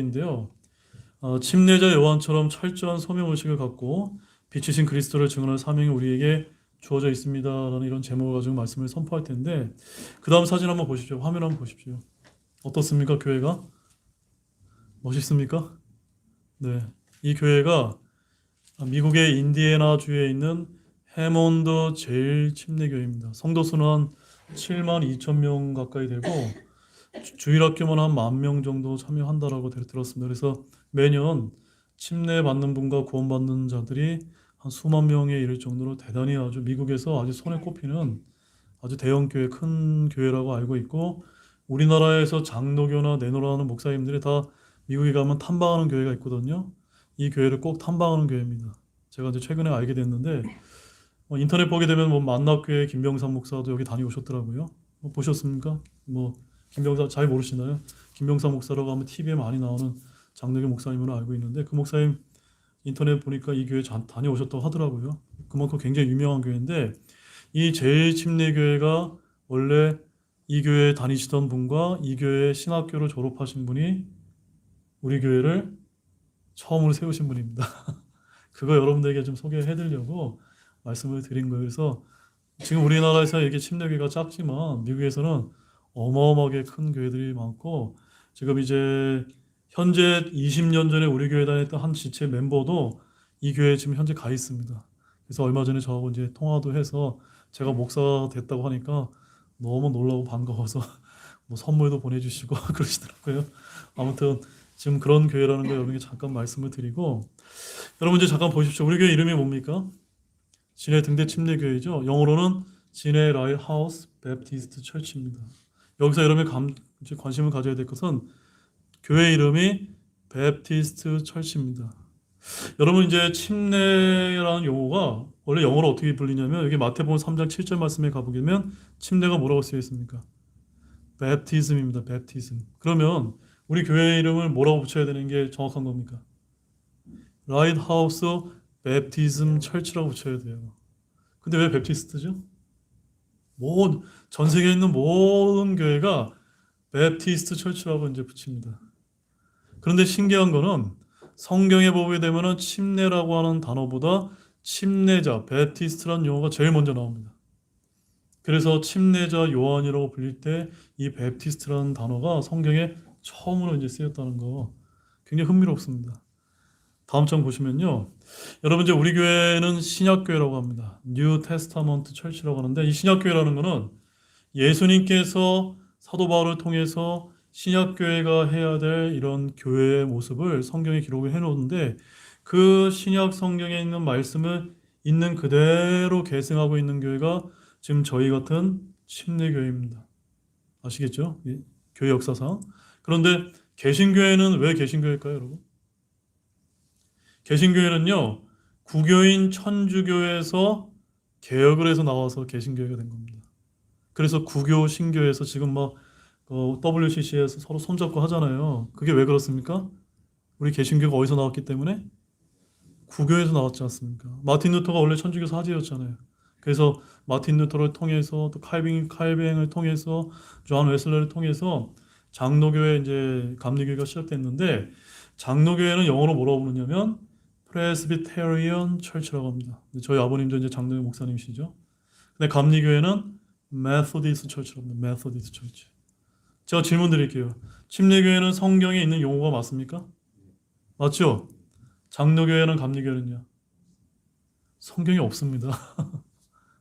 인데요. 침례자 요한처럼 철저한 소명의식을 갖고 빛이신 그리스도를 증언할 사명이 우리에게 주어져 있습니다라는 이런 제목을 가지고 말씀을 선포할 텐데, 그 다음 사진 한번 보십시오. 화면 한번 보십시오. 어떻습니까? 교회가 멋있습니까? 네, 이 교회가 미국의 인디애나 주에 있는 해몬드 제일 침례교회입니다. 성도 수는 한 7만 2천 명 가까이 되고 주일학교만 한 10,000명 정도 참여한다라고 들었습니다. 그래서 매년 침례 받는 분과 구원 받는 자들이 한 수만 명에 이를 정도로 대단히 아주 미국에서 아주 손에 꼽히는 아주 대형 교회, 큰 교회라고 알고 있고, 우리나라에서 장로교나 내노라는 목사님들이 다 미국에 가면 탐방하는 교회가 있거든요. 이 교회를 꼭 탐방하는 교회입니다. 제가 이제 최근에 알게 됐는데, 인터넷 보게 되면 뭐 만납교회 김병삼 목사도 여기 다녀오셨더라고요. 보셨습니까? 김병삼 잘 모르시나요? 김병삼 목사라고 하면 TV에 많이 나오는 장로교 목사님으로 알고 있는데, 그 목사님 인터넷 보니까 이 교회 다녀오셨다고 하더라고요. 그만큼 굉장히 유명한 교회인데, 이 제일침례교회가 원래 이 교회에 다니시던 분과 이 교회 신학교를 졸업하신 분이 우리 교회를 처음으로 세우신 분입니다. 그거 여러분들에게 좀 소개해드리려고 말씀을 드린 거예요. 그래서 지금 우리나라에서 이게 침례교회가 작지만 미국에서는 어마어마하게 큰 교회들이 많고, 지금 이제 현재 20년 전에 우리 교회 다녔던 한 지체 멤버도 이 교회에 지금 현재 가 있습니다. 그래서 얼마 전에 저하고 이제 통화도 해서 제가 목사 됐다고 하니까 너무 놀라고 반가워서 뭐 선물도 보내주시고 그러시더라고요. 아무튼 지금 그런 교회라는 거 여러분께 잠깐 말씀을 드리고, 여러분 이제 잠깐 보십시오. 우리 교회 이름이 뭡니까? 진해 등대 침례교회죠. 영어로는 진해 라이트하우스 베프티스트 철치입니다. 여기서 여러분이 관심을 가져야 될 것은 교회 이름이 베프티스트 철치입니다. 여러분 이제 침례라는 용어가 원래 영어로 어떻게 불리냐면, 여기 마태복음 3장 7절 말씀에 가보면 침례가 뭐라고 쓰여 있습니까? 베프티즘입니다. 베프티즘. 그러면 우리 교회 이름을 뭐라고 붙여야 되는 게 정확한 겁니까? 라이트하우스 베프티즘 철치라고 붙여야 돼요. 근데 왜 베프티스트죠? 전 세계에 있는 모든 교회가 베프티스트 철치라고 이제 붙입니다. 그런데 신기한 거는 성경에 보게 되면은 침례라고 하는 단어보다 침례자, 베프티스트라는 용어가 제일 먼저 나옵니다. 그래서 침례자 요한이라고 불릴 때 이 베프티스트라는 단어가 성경에 처음으로 이제 쓰였다는 거 굉장히 흥미롭습니다. 다음 장 보시면요. 여러분 이제 우리 교회는 신약교회라고 합니다. 뉴 테스타먼트 철치라고 하는데, 이 신약교회라는 거는 예수님께서 사도 바울을 통해서 신약교회가 해야 될 이런 교회의 모습을 성경에 기록을 해놓는데, 그 신약 성경에 있는 말씀을 있는 그대로 계승하고 있는 교회가 지금 저희 같은 침례교회입니다. 아시겠죠? 교회 역사상. 그런데 개신교회는 왜 개신교회일까요, 여러분? 개신교회는요, 구교인 천주교에서 개혁을 해서 나와서 개신교회가 된 겁니다. 그래서 구교 신교에서 지금 막 WCC에서 서로 손잡고 하잖아요. 그게 왜 그렇습니까? 우리 개신교가 어디서 나왔기 때문에? 구교에서 나왔지 않습니까? 마틴 루터가 원래 천주교 사제였잖아요. 그래서 마틴 루터를 통해서 또 칼뱅을 통해서 조한 웨슬레를 통해서 장로교회 이제 감리교회가 시작됐는데, 장로교회는 영어로 뭐라고 부르냐면 프레스비테리언 철치라고 합니다. 저희 아버님도 이제 장로교 목사님이시죠. 근데 감리교회는 메소디스트 철치라고 합니다. 메소디스트 철치. 제가 질문 드릴게요. 침례교회는 성경에 있는 용어가 맞습니까? 맞죠? 장로교회는 감리교회는요? 성경이 없습니다.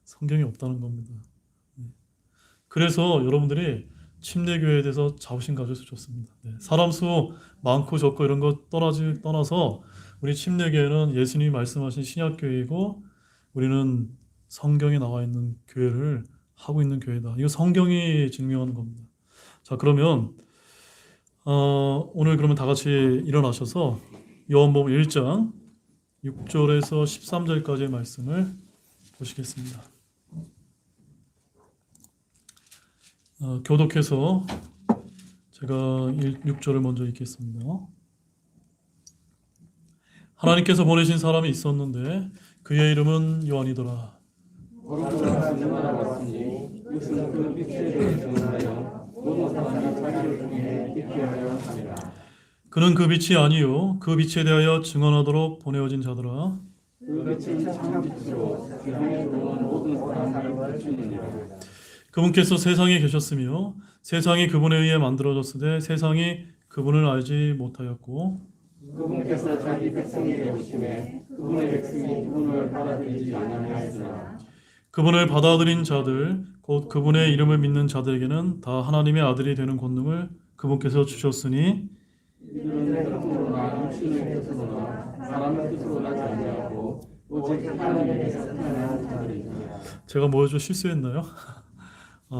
성경이 없다는 겁니다. 그래서 여러분들이 침례교회에 대해서 자부심 가져서 좋습니다. 사람 수 많고 적고 이런 거 떠나서 우리 침례교회는 예수님이 말씀하신 신약교회이고, 우리는 성경에 나와 있는 교회를 하고 있는 교회다. 이거 성경이 증명하는 겁니다. 자, 그러면 오늘 그러면 다 같이 일어나셔서 요한복음 1장 6절에서 13절까지의 말씀을 보시겠습니다. 교독해서 제가 6절을 먼저 읽겠습니다. 하나님께서 보내신 사람이 있었는데 그의 이름은 요한이더라. 그는 그 빛이 아니요 그 빛에 대하여 증언하도록 보내어진 자더라. 그 빛은 참 빛으로 세상에 들어온 모든 사람을 비추느니라. 그분께서 세상에 계셨으며 세상이 그분에 의해 만들어졌으되 세상이 그분을 알지 못하였고 그분께서 자기 백성에게 오심에 그분의 백성이 그분을 받아들이지 아니하였으나 그분을 받아들인 자들 곧 그분의 이름을 믿는 자들에게는 다 하나님의 아들이 되는 권능을 그분께서 주셨으니 이들은 내 뜻으로나 육신의 뜻으로나 사람의 뜻으로 나지 아니하고 오직 하나님께서 태어난 자들이니라. 제가 뭐 좀 실수했나요?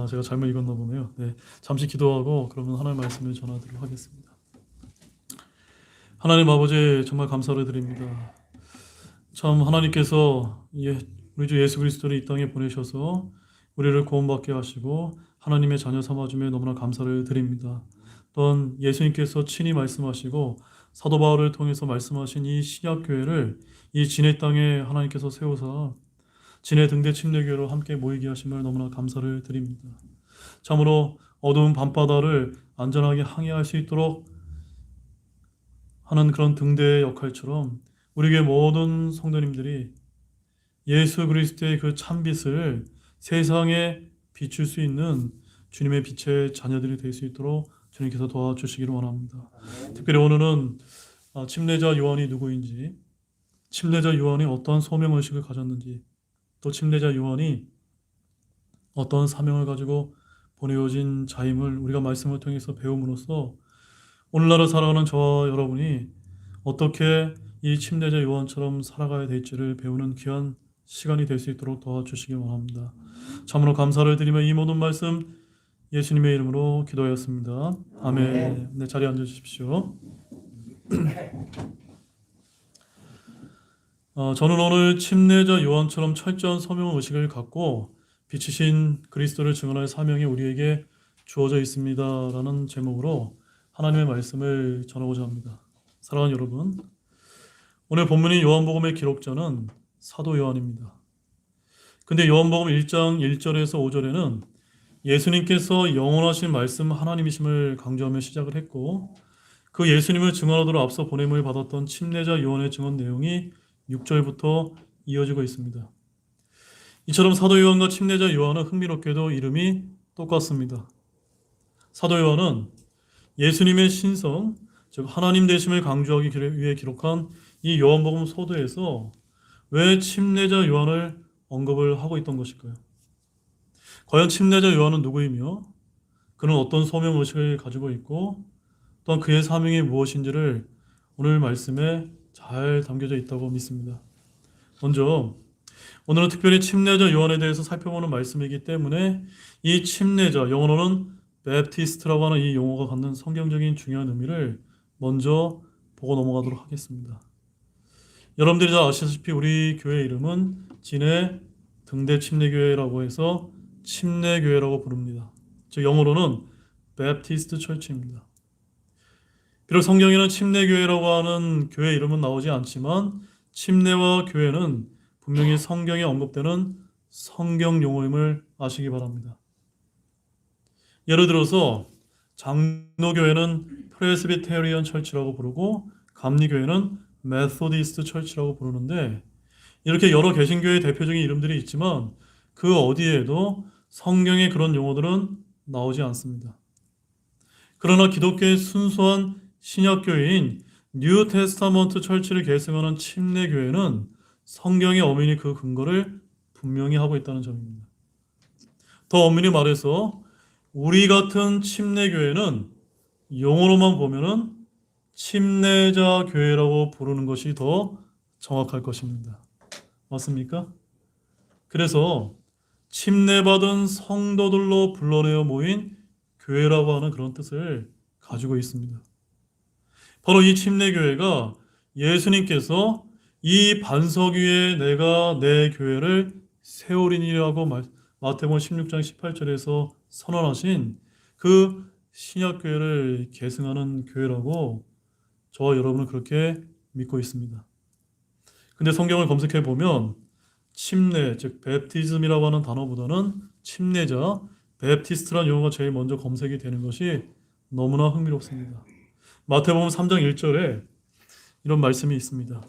제가 잘못 읽었나 보네요. 네, 잠시 기도하고 그러면 하나님의 말씀을 전하도록 하겠습니다. 하나님 아버지 정말 감사를 드립니다. 참 하나님께서 우리 주 예수 그리스도를 이 땅에 보내셔서 우리를 구원받게 하시고 하나님의 자녀 삼아주며 너무나 감사를 드립니다. 또한 예수님께서 친히 말씀하시고 사도 바울을 통해서 말씀하신 이 신약교회를 이 진해 땅에 하나님께서 세우사 진해 등대 침례교회로 함께 모이게 하심을 너무나 감사를 드립니다. 참으로 어두운 밤바다를 안전하게 항해할 수 있도록 하는 그런 등대의 역할처럼 우리에게 모든 성도님들이 예수 그리스도의 그 참빛을 세상에 비출 수 있는 주님의 빛의 자녀들이 될 수 있도록 주님께서 도와주시기를 원합니다. 특별히 오늘은 침례자 요한이 누구인지, 침례자 요한이 어떠한 소명의식을 가졌는지, 또 침례자 요한이 어떤 사명을 가지고 보내어진 자임을 우리가 말씀을 통해서 배움으로써 오늘날을 살아가는 저와 여러분이 어떻게 이 침례자 요한처럼 살아가야 될지를 배우는 귀한 시간이 될 수 있도록 도와주시기 원합니다. 참으로 감사를 드리며 이 모든 말씀 예수님의 이름으로 기도하였습니다. 아멘. 네, 자리에 앉으십시오. 저는 오늘 침례자 요한처럼 철저한 소명 의식을 갖고 빛이신 그리스도를 증언할 사명이 우리에게 주어져 있습니다라는 제목으로 하나님의 말씀을 전하고자 합니다. 사랑하는 여러분, 오늘 본문인 요한복음의 기록자는 사도 요한입니다. 근데 요한복음 1장 1절에서 5절에는 예수님께서 영원하신 말씀 하나님이심을 강조하며 시작을 했고 그 예수님을 증언하도록 앞서 보냄을 받았던 침례자 요한의 증언 내용이 6절부터 이어지고 있습니다. 이처럼 사도 요한과 침례자 요한은 흥미롭게도 이름이 똑같습니다. 사도 요한은 예수님의 신성, 즉 하나님 되심을 강조하기 위해 기록한 이 요한복음 소도에서 왜 침례자 요한을 언급을 하고 있던 것일까요? 과연 침례자 요한은 누구이며 그는 어떤 소명의식을 가지고 있고 또한 그의 사명이 무엇인지를 오늘 말씀에 잘 담겨져 있다고 믿습니다. 먼저 오늘은 특별히 침례자 요한에 대해서 살펴보는 말씀이기 때문에 이 침례자, 영어로는 베프티스트라고 하는 이 용어가 갖는 성경적인 중요한 의미를 먼저 보고 넘어가도록 하겠습니다. 여러분들이 다 아시다시피 우리 교회 이름은 진해 등대 침례교회라고 해서 침례교회라고 부릅니다. 즉 영어로는 베프티스트 철치입니다. 비록 성경에는 침례교회라고 하는 교회 이름은 나오지 않지만 침례와 교회는 분명히 성경에 언급되는 성경 용어임을 아시기 바랍니다. 예를 들어서 장로교회는 프레스비테리언 철치라고 부르고 감리교회는 메소디스트 철치라고 부르는데 이렇게 여러 개신교회의 대표적인 이름들이 있지만 그 어디에도 성경에 그런 용어들은 나오지 않습니다. 그러나 기독교의 순수한 신약교회인 뉴 테스타먼트 철치를 계승하는 침례교회는 성경의 엄연히 그 근거를 분명히 하고 있다는 점입니다. 더 엄연히 말해서 우리 같은 침례교회는 용어로만 보면은 침례자 교회라고 부르는 것이 더 정확할 것입니다. 맞습니까? 그래서 침례받은 성도들로 불러내어 모인 교회라고 하는 그런 뜻을 가지고 있습니다. 바로 이 침례교회가 예수님께서 이 반석 위에 내가 내 교회를 세우리니라고 마태복음 16장 18절에서 선언하신 그 신약교회를 계승하는 교회라고 저와 여러분은 그렇게 믿고 있습니다. 근데 성경을 검색해 보면 침례, 즉 베프티즘이라고 하는 단어보다는 침례자, 베프티스트라는 용어가 제일 먼저 검색이 되는 것이 너무나 흥미롭습니다. 마태복음 3장 1절에 이런 말씀이 있습니다.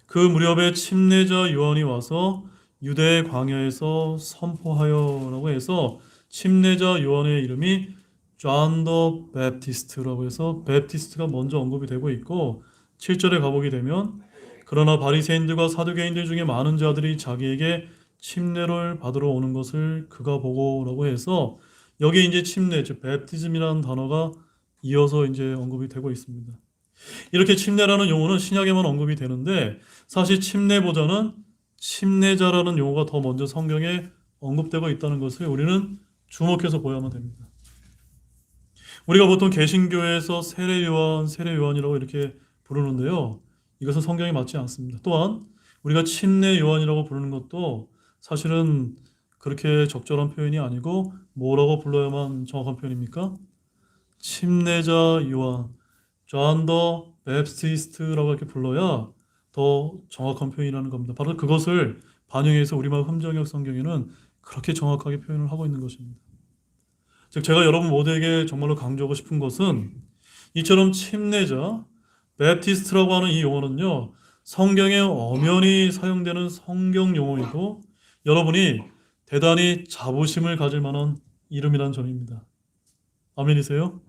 그 무렵에 침례자 요한이 와서 유대 광야에서 선포하여라고 해서 침례자 요한의 이름이 John the Baptist라고 해서 베프티스트가 먼저 언급이 되고 있고 7절에 가보게 되면 그러나 바리새인들과 사두개인들 중에 많은 자들이 자기에게 침례를 받으러 오는 것을 그가 보고라고 해서 여기에 이제 침례, 즉 베프티즘이라는 단어가 이어서 이제 언급이 되고 있습니다. 이렇게 침례라는 용어는 신약에만 언급이 되는데 사실 침례보다는 침례자라는 용어가 더 먼저 성경에 언급되고 있다는 것을 우리는 주목해서 보야만 됩니다. 우리가 보통 개신교에서 세례요한이라고 이렇게 부르는데요. 이것은 성경에 맞지 않습니다. 또한 우리가 침례 요한이라고 부르는 것도 사실은 그렇게 적절한 표현이 아니고 뭐라고 불러야만 정확한 표현입니까? 침례자 요한, John the Baptist라고 이렇게 불러야 더 정확한 표현이라는 겁니다. 바로 그것을 반영해서 우리말 흠정역 성경에는 그렇게 정확하게 표현을 하고 있는 것입니다. 즉 제가 여러분 모두에게 정말로 강조하고 싶은 것은 이처럼 침례자, 베프티스트라고 하는 이 용어는요. 성경에 엄연히 사용되는 성경 용어이고 여러분이 대단히 자부심을 가질 만한 이름이라는 점입니다. 아멘이세요?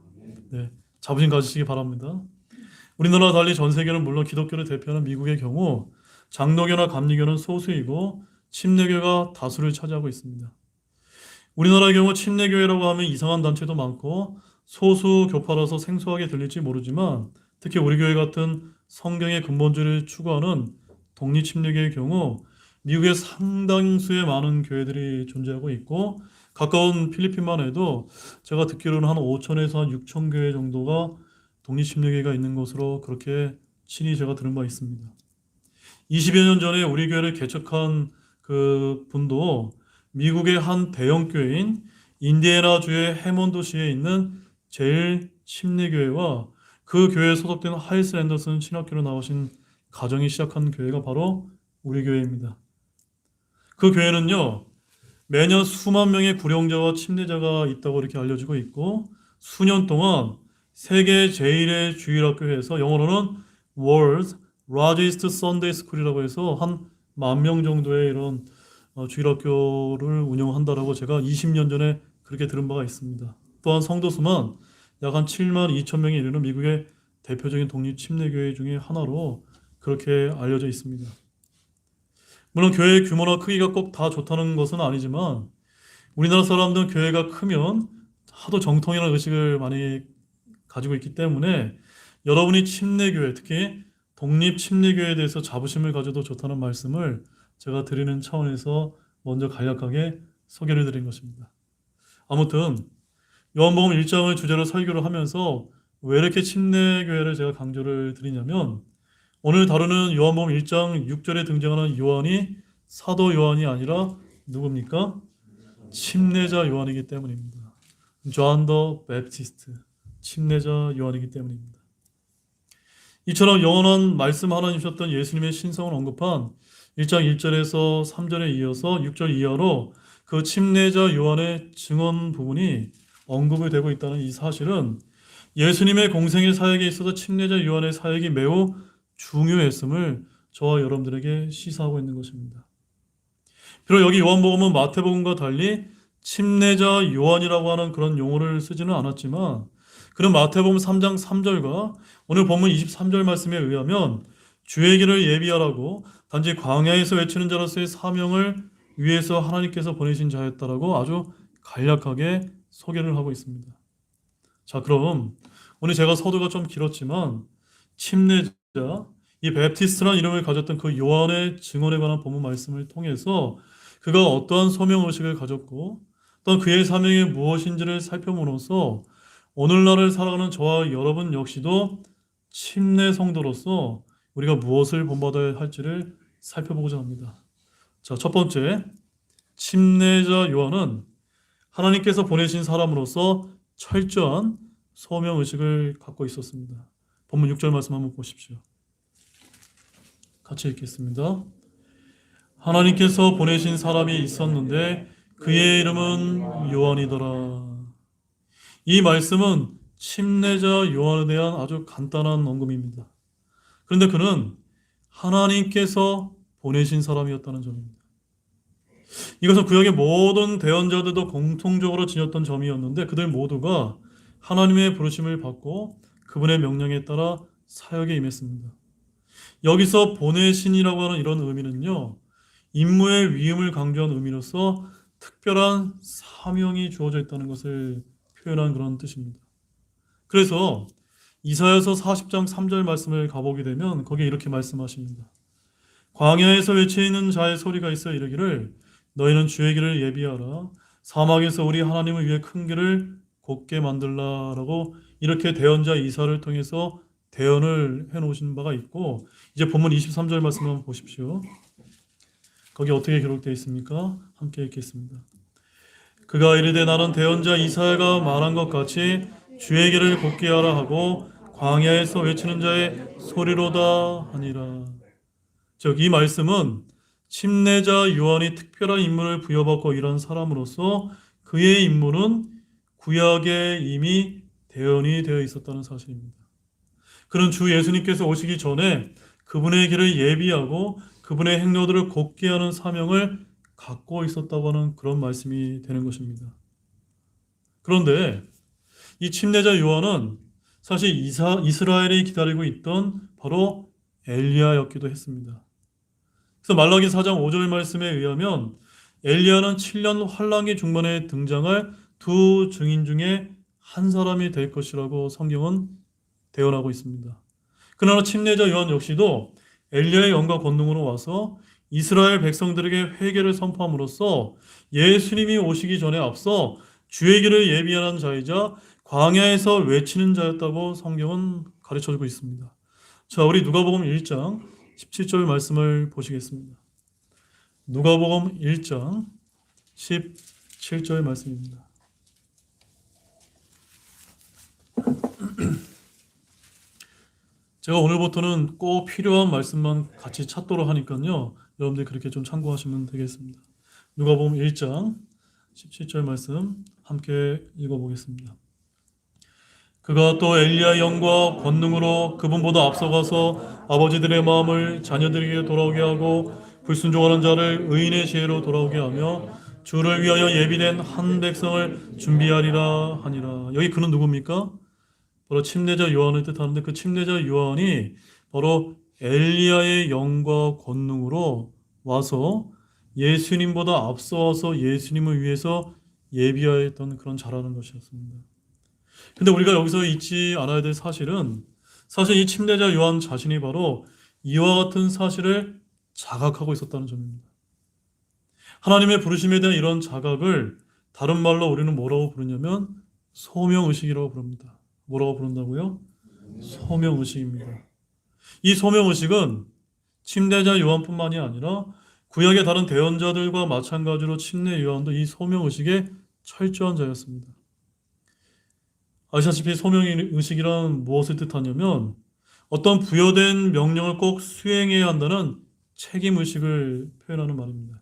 네, 자부심 가지시기 바랍니다. 우리나라와 달리 전 세계는 물론 기독교를 대표하는 미국의 경우 장로교나 감리교는 소수이고 침례교가 다수를 차지하고 있습니다. 우리나라의 경우 침례교회라고 하면 이상한 단체도 많고 소수 교파라서 생소하게 들릴지 모르지만 특히 우리 교회 같은 성경의 근본주의를 추구하는 독립침례교의 경우 미국의 상당수의 많은 교회들이 존재하고 있고 가까운 필리핀만 해도 제가 듣기로는 한 5천에서 한 6천 교회 정도가 독립침례교회가 있는 것으로 그렇게 친히 제가 들은 바 있습니다. 20여 년 전에 우리 교회를 개척한 그 분도 미국의 한 대형 교회인 인디애나주의 해몬드시에 있는 제일 침례교회와 그 교회에 소속된 하이스 앤더슨 신학교로 나오신 가정이 시작한 교회가 바로 우리 교회입니다. 그 교회는요, 매년 수만 명의 구령자와 침례자가 있다고 이렇게 알려지고 있고 수년 동안 세계 제일의 주일학교에서 영어로는 World's Largest Sunday School이라고 해서 한 10,000명 정도의 이런 주일학교를 운영한다라고 제가 20년 전에 그렇게 들은 바가 있습니다. 또한 성도 수만 약 한 7만 2천 명에 이르는 미국의 대표적인 독립 침례교회 중에 하나로 그렇게 알려져 있습니다. 물론 교회의 규모나 크기가 꼭 다 좋다는 것은 아니지만 우리나라 사람들은 교회가 크면 하도 정통이라는 의식을 많이 가지고 있기 때문에 여러분이 침례교회, 특히 독립 침례교회에 대해서 자부심을 가져도 좋다는 말씀을 제가 드리는 차원에서 먼저 간략하게 소개를 드린 것입니다. 아무튼 요한복음 1장을 주제로 설교를 하면서 왜 이렇게 침례교회를 제가 강조를 드리냐면 오늘 다루는 요한복음 1장 6절에 등장하는 요한이 사도 요한이 아니라 누굽니까? 침례자 요한이기 때문입니다. John the Baptist, 침례자 요한이기 때문입니다. 이처럼 영원한 말씀 하나님 주셨던 예수님의 신성을 언급한 1장 1절에서 3절에 이어서 6절 이하로 그 침례자 요한의 증언 부분이 언급이 되고 있다는 이 사실은 예수님의 공생의 사역에 있어서 침례자 요한의 사역이 매우 중요했음을 저와 여러분들에게 시사하고 있는 것입니다. 비록 여기 요한복음은 마태복음과 달리 침례자 요한이라고 하는 그런 용어를 쓰지는 않았지만 그는 마태복음 3장 3절과 오늘 본문 23절 말씀에 의하면 주의 길을 예비하라고 단지 광야에서 외치는 자로서의 사명을 위해서 하나님께서 보내신 자였다라고 아주 간략하게 소개를 하고 있습니다. 자, 그럼 오늘 제가 서두가 좀 길었지만 침례자, 이 베프티스트라는 이름을 가졌던 그 요한의 증언에 관한 본문 말씀을 통해서 그가 어떠한 소명의식을 가졌고 또 그의 사명이 무엇인지를 살펴보면서 오늘날을 살아가는 저와 여러분 역시도 침례 성도로서 우리가 무엇을 본받아야 할지를 살펴보고자 합니다. 자, 첫 번째, 침례자 요한은 하나님께서 보내신 사람으로서 철저한 소명의식을 갖고 있었습니다. 본문 6절 말씀 한번 보십시오. 같이 읽겠습니다. 하나님께서 보내신 사람이 있었는데 그의 이름은 요한이더라. 이 말씀은 침례자 요한에 대한 아주 간단한 언급입니다. 그런데 그는 하나님께서 보내신 사람이었다는 점입니다. 이것은 구약의 모든 대언자들도 공통적으로 지녔던 점이었는데 그들 모두가 하나님의 부르심을 받고 그분의 명령에 따라 사역에 임했습니다. 여기서 보내신이라고 하는 이런 의미는요, 임무의 위임을 강조한 의미로서 특별한 사명이 주어져 있다는 것을 표현한 그런 뜻입니다. 그래서 이사야서 40장 3절 말씀을 가보게 되면 거기에 이렇게 말씀하십니다. 광야에서 외치는 자의 소리가 있어 이르기를 너희는 주의 길을 예비하라. 사막에서 우리 하나님을 위해 큰 길을 곧게 만들라라고 이렇게 대언자 이사를 통해서 대언을 해놓으신 바가 있고, 이제 본문 23절 말씀 한번 보십시오. 거기 어떻게 기록되어 있습니까? 함께 읽겠습니다. 그가 이르되 나는 대언자 이사야가 말한 것 같이 주의 길을 곧게 하라 하고 광야에서 외치는 자의 소리로다 하니라. 즉 이 말씀은 침례자 요한이 특별한 임무를 부여받고 일한 사람으로서 그의 임무는 구약에 이미 대언이 되어 있었다는 사실입니다. 그는 주 예수님께서 오시기 전에 그분의 길을 예비하고 그분의 행로들을 곧게 하는 사명을 갖고 있었다고 하는 그런 말씀이 되는 것입니다. 그런데 이 침례자 요한은 사실 이스라엘이 기다리고 있던 바로 엘리야였기도 했습니다. 그래서 말라기 4장 5절 말씀에 의하면 엘리야는 7년 환란기 중반에 등장할 두 증인 중에 한 사람이 될 것이라고 성경은 대언하고 있습니다. 그러나 침례자 요한 역시도 엘리야의 영과 권능으로 와서 이스라엘 백성들에게 회개를 선포함으로써 예수님이 오시기 전에 앞서 주의 길을 예비하는 자이자 광야에서 외치는 자였다고 성경은 가르쳐주고 있습니다. 자, 우리 누가복음 1장 17절 말씀을 보시겠습니다. 누가복음 1장 17절 말씀입니다. 제가 오늘부터는 꼭 필요한 말씀만 같이 찾도록 하니까요. 여러분들이 그렇게 좀 참고하시면 되겠습니다. 누가복음 1장 17절 말씀 함께 읽어보겠습니다. 그가 또 엘리야의 영과 권능으로 그분보다 앞서가서 아버지들의 마음을 자녀들에게 돌아오게 하고 불순종하는 자를 의인의 지혜로 돌아오게 하며 주를 위하여 예비된 한 백성을 준비하리라 하니라. 여기 그는 누굽니까? 바로 침례자 요한을 뜻하는데 그 침례자 요한이 바로 엘리야의 영과 권능으로 와서 예수님보다 앞서서 예수님을 위해서 예비하였던 그런 자라는 것이었습니다. 근데 우리가 여기서 잊지 않아야 될 사실은 사실 이 침례자 요한 자신이 바로 이와 같은 사실을 자각하고 있었다는 점입니다. 하나님의 부르심에 대한 이런 자각을 다른 말로 우리는 뭐라고 부르냐면 소명의식이라고 부릅니다. 뭐라고 부른다고요? 소명의식입니다. 이 소명의식은 침례자 요한뿐만이 아니라 구약의 다른 대언자들과 마찬가지로 침례 요한도 이 소명의식에 철저한 자였습니다. 아시다시피 소명의식이란 무엇을 뜻하냐면 어떤 부여된 명령을 꼭 수행해야 한다는 책임의식을 표현하는 말입니다.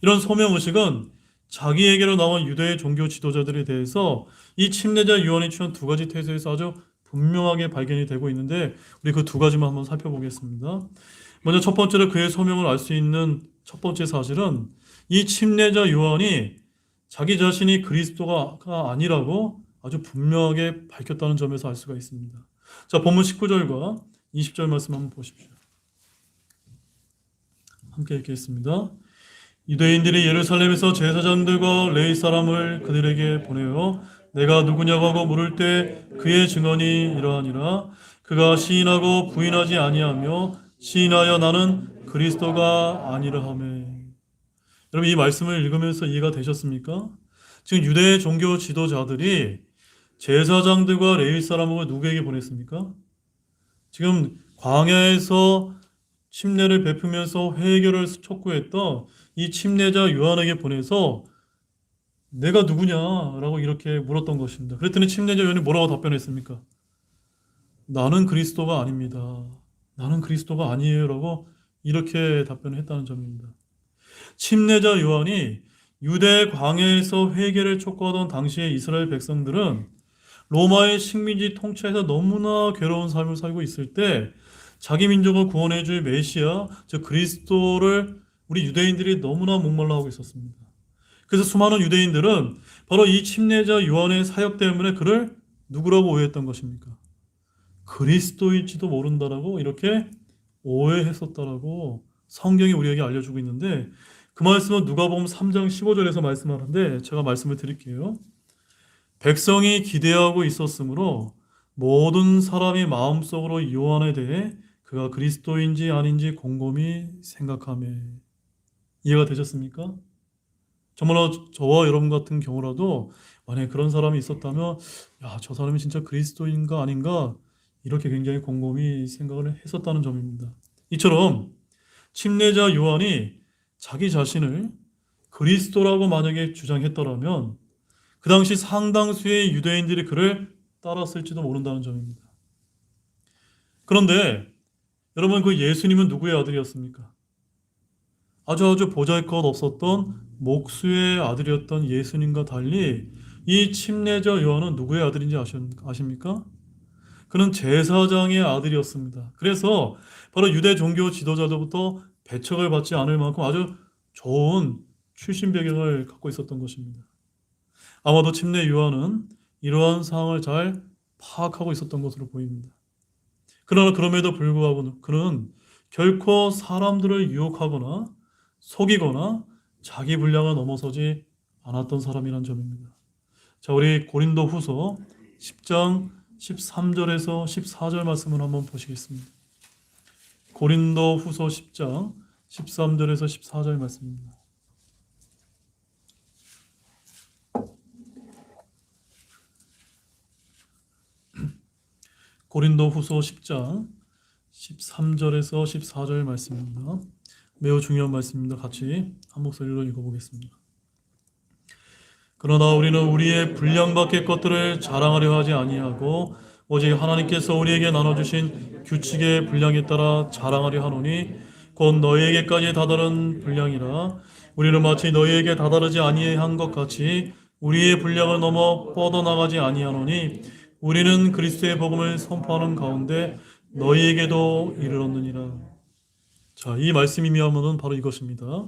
이런 소명의식은 자기에게로 나온 유대의 종교 지도자들에 대해서 이 침례자 요한이 취한 두 가지 태도에서 아주 분명하게 발견이 되고 있는데 우리 그 두 가지만 한번 살펴보겠습니다. 먼저 첫 번째로 그의 소명을 알 수 있는 첫 번째 사실은 이 침례자 요한이 자기 자신이 그리스도가 아니라고 아주 분명하게 밝혔다는 점에서 알 수가 있습니다. 자, 본문 19절과 20절 말씀 한번 보십시오. 함께 읽겠습니다. 유대인들이 예루살렘에서 제사장들과 레위 사람을 그들에게 보내어 내가 누구냐고 하고 물을 때 그의 증언이 이러하니라. 그가 시인하고 부인하지 아니하며 시인하여 나는 그리스도가 아니라 하매. 여러분 이 말씀을 읽으면서 이해가 되셨습니까? 지금 유대 종교 지도자들이 제사장들과 레위 사람을 누구에게 보냈습니까? 지금 광야에서 침례를 베푸면서 회개를 촉구했던 이 침례자 요한에게 보내서 내가 누구냐라고 이렇게 물었던 것입니다. 그랬더니 침례자 요한이 뭐라고 답변했습니까? 나는 그리스도가 아닙니다. 나는 그리스도가 아니에요라고 이렇게 답변했다는 점입니다. 침례자 요한이 유대 광야에서 회개를 촉구하던 당시의 이스라엘 백성들은 로마의 식민지 통치에서 너무나 괴로운 삶을 살고 있을 때 자기 민족을 구원해 줄 메시아, 즉 그리스도를 우리 유대인들이 너무나 목말라 하고 있었습니다. 그래서 수많은 유대인들은 바로 이 침례자 요한의 사역 때문에 그를 누구라고 오해했던 것입니까? 그리스도일지도 모른다라고 이렇게 오해했었다라고 성경이 우리에게 알려주고 있는데, 그 말씀은 누가복음 3장 15절에서 말씀하는데 제가 말씀을 드릴게요. 백성이 기대하고 있었으므로 모든 사람이 마음속으로 요한에 대해 그가 그리스도인지 아닌지 곰곰이 생각하며. 이해가 되셨습니까? 정말로 저와 여러분 같은 경우라도 만약에 그런 사람이 있었다면, 야, 저 사람이 진짜 그리스도인가 아닌가, 이렇게 굉장히 곰곰이 생각을 했었다는 점입니다. 이처럼 침례자 요한이 자기 자신을 그리스도라고 만약에 주장했더라면 그 당시 상당수의 유대인들이 그를 따랐을지도 모른다는 점입니다. 그런데 여러분, 그 예수님은 누구의 아들이었습니까? 아주 보잘것없었던 목수의 아들이었던 예수님과 달리 이 침례자 요한은 누구의 아들인지 아십니까? 그는 제사장의 아들이었습니다. 그래서 바로 유대 종교 지도자들부터 배척을 받지 않을 만큼 아주 좋은 출신 배경을 갖고 있었던 것입니다. 아마도 침례 요한은 이러한 상황을 잘 파악하고 있었던 것으로 보입니다. 그러나 그럼에도 불구하고 그는 결코 사람들을 유혹하거나 속이거나 자기 분량을 넘어서지 않았던 사람이란 점입니다. 자, 우리 고린도 후서 10장 13절에서 14절 말씀을 한번 보시겠습니다. 고린도 후서 10장 13절에서 14절 말씀입니다. 고린도 후서 10장 13절에서 14절 말씀입니다. 매우 중요한 말씀입니다. 같이 한 목소리로 읽어보겠습니다. 그러나 우리는 우리의 분량밖의 것들을 자랑하려 하지 아니하고 오직 하나님께서 우리에게 나눠주신 규칙의 분량에 따라 자랑하려 하노니 곧 너희에게까지 다다른 분량이라. 우리는 마치 너희에게 다다르지 아니한 것 같이 우리의 분량을 넘어 뻗어나가지 아니하노니 우리는 그리스도의 복음을 선포하는 가운데 너희에게도 이르렀느니라. 자, 이 말씀이면 바로 이것입니다.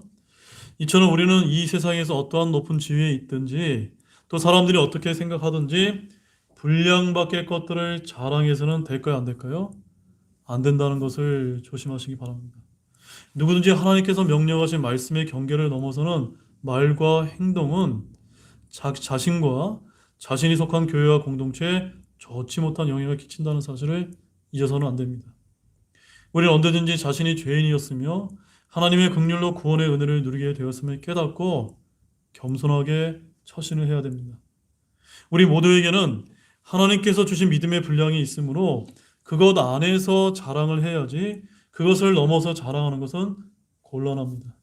이처럼 우리는 이 세상에서 어떠한 높은 지위에 있든지 또 사람들이 어떻게 생각하든지 분량밖의 것들을 자랑해서는 될까요, 안 될까요? 안 된다는 것을 조심하시기 바랍니다. 누구든지 하나님께서 명령하신 말씀의 경계를 넘어서는 말과 행동은 자신과 자신이 속한 교회와 공동체에 좋지 못한 영향을 끼친다는 사실을 잊어서는 안 됩니다. 우리는 언제든지 자신이 죄인이었으며 하나님의 긍휼로 구원의 은혜를 누리게 되었음을 깨닫고 겸손하게 처신을 해야 됩니다. 우리 모두에게는 하나님께서 주신 믿음의 분량이 있으므로 그것 안에서 자랑을 해야지 그것을 넘어서 자랑하는 것은 곤란합니다.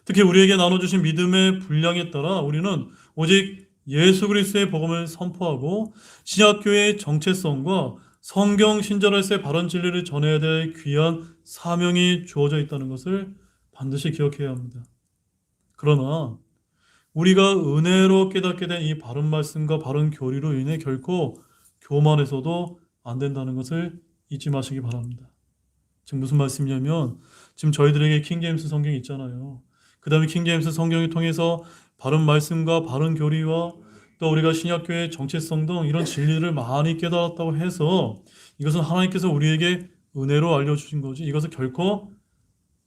특히 우리에게 나눠주신 믿음의 분량에 따라 우리는 오직 예수 그리스도의 복음을 선포하고 신약교회의 정체성과 성경 신자로서의 바른 진리를 전해야 될 귀한 사명이 주어져 있다는 것을 반드시 기억해야 합니다. 그러나 우리가 은혜로 깨닫게 된 이 바른 말씀과 바른 교리로 인해 결코 교만해서도 안 된다는 것을 잊지 마시기 바랍니다. 지금 무슨 말씀이냐면 지금 저희들에게 킹제임스 성경이 있잖아요. 그 다음에 킹제임스 성경을 통해서 바른 말씀과 바른 교리와 또 우리가 신약교회의 정체성 등 이런 진리를 많이 깨달았다고 해서 이것은 하나님께서 우리에게 은혜로 알려주신 거지 이것을 결코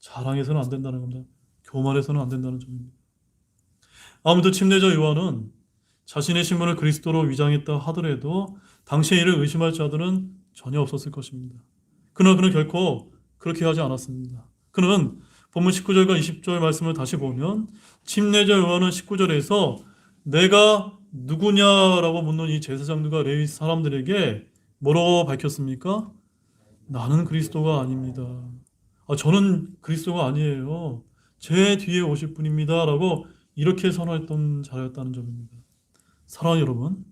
자랑해서는 안 된다는 겁니다. 교만해서는 안 된다는 점입니다. 아무튼 침례자 요한은 자신의 신분을 그리스도로 위장했다 하더라도 당시에 이를 의심할 자들은 전혀 없었을 것입니다. 그러나 그는 결코 그렇게 하지 않았습니다. 그는 본문 19절과 20절 말씀을 다시 보면 침례자 요한은 19절에서 내가 누구냐라고 묻는 이 제사장들과 레위 사람들에게 뭐라고 밝혔습니까? 나는 그리스도가 아닙니다. 저는 그리스도가 아니에요. 제 뒤에 오실 분입니다. 라고 이렇게 선언했던 자였다는 점입니다. 사랑하는 여러분,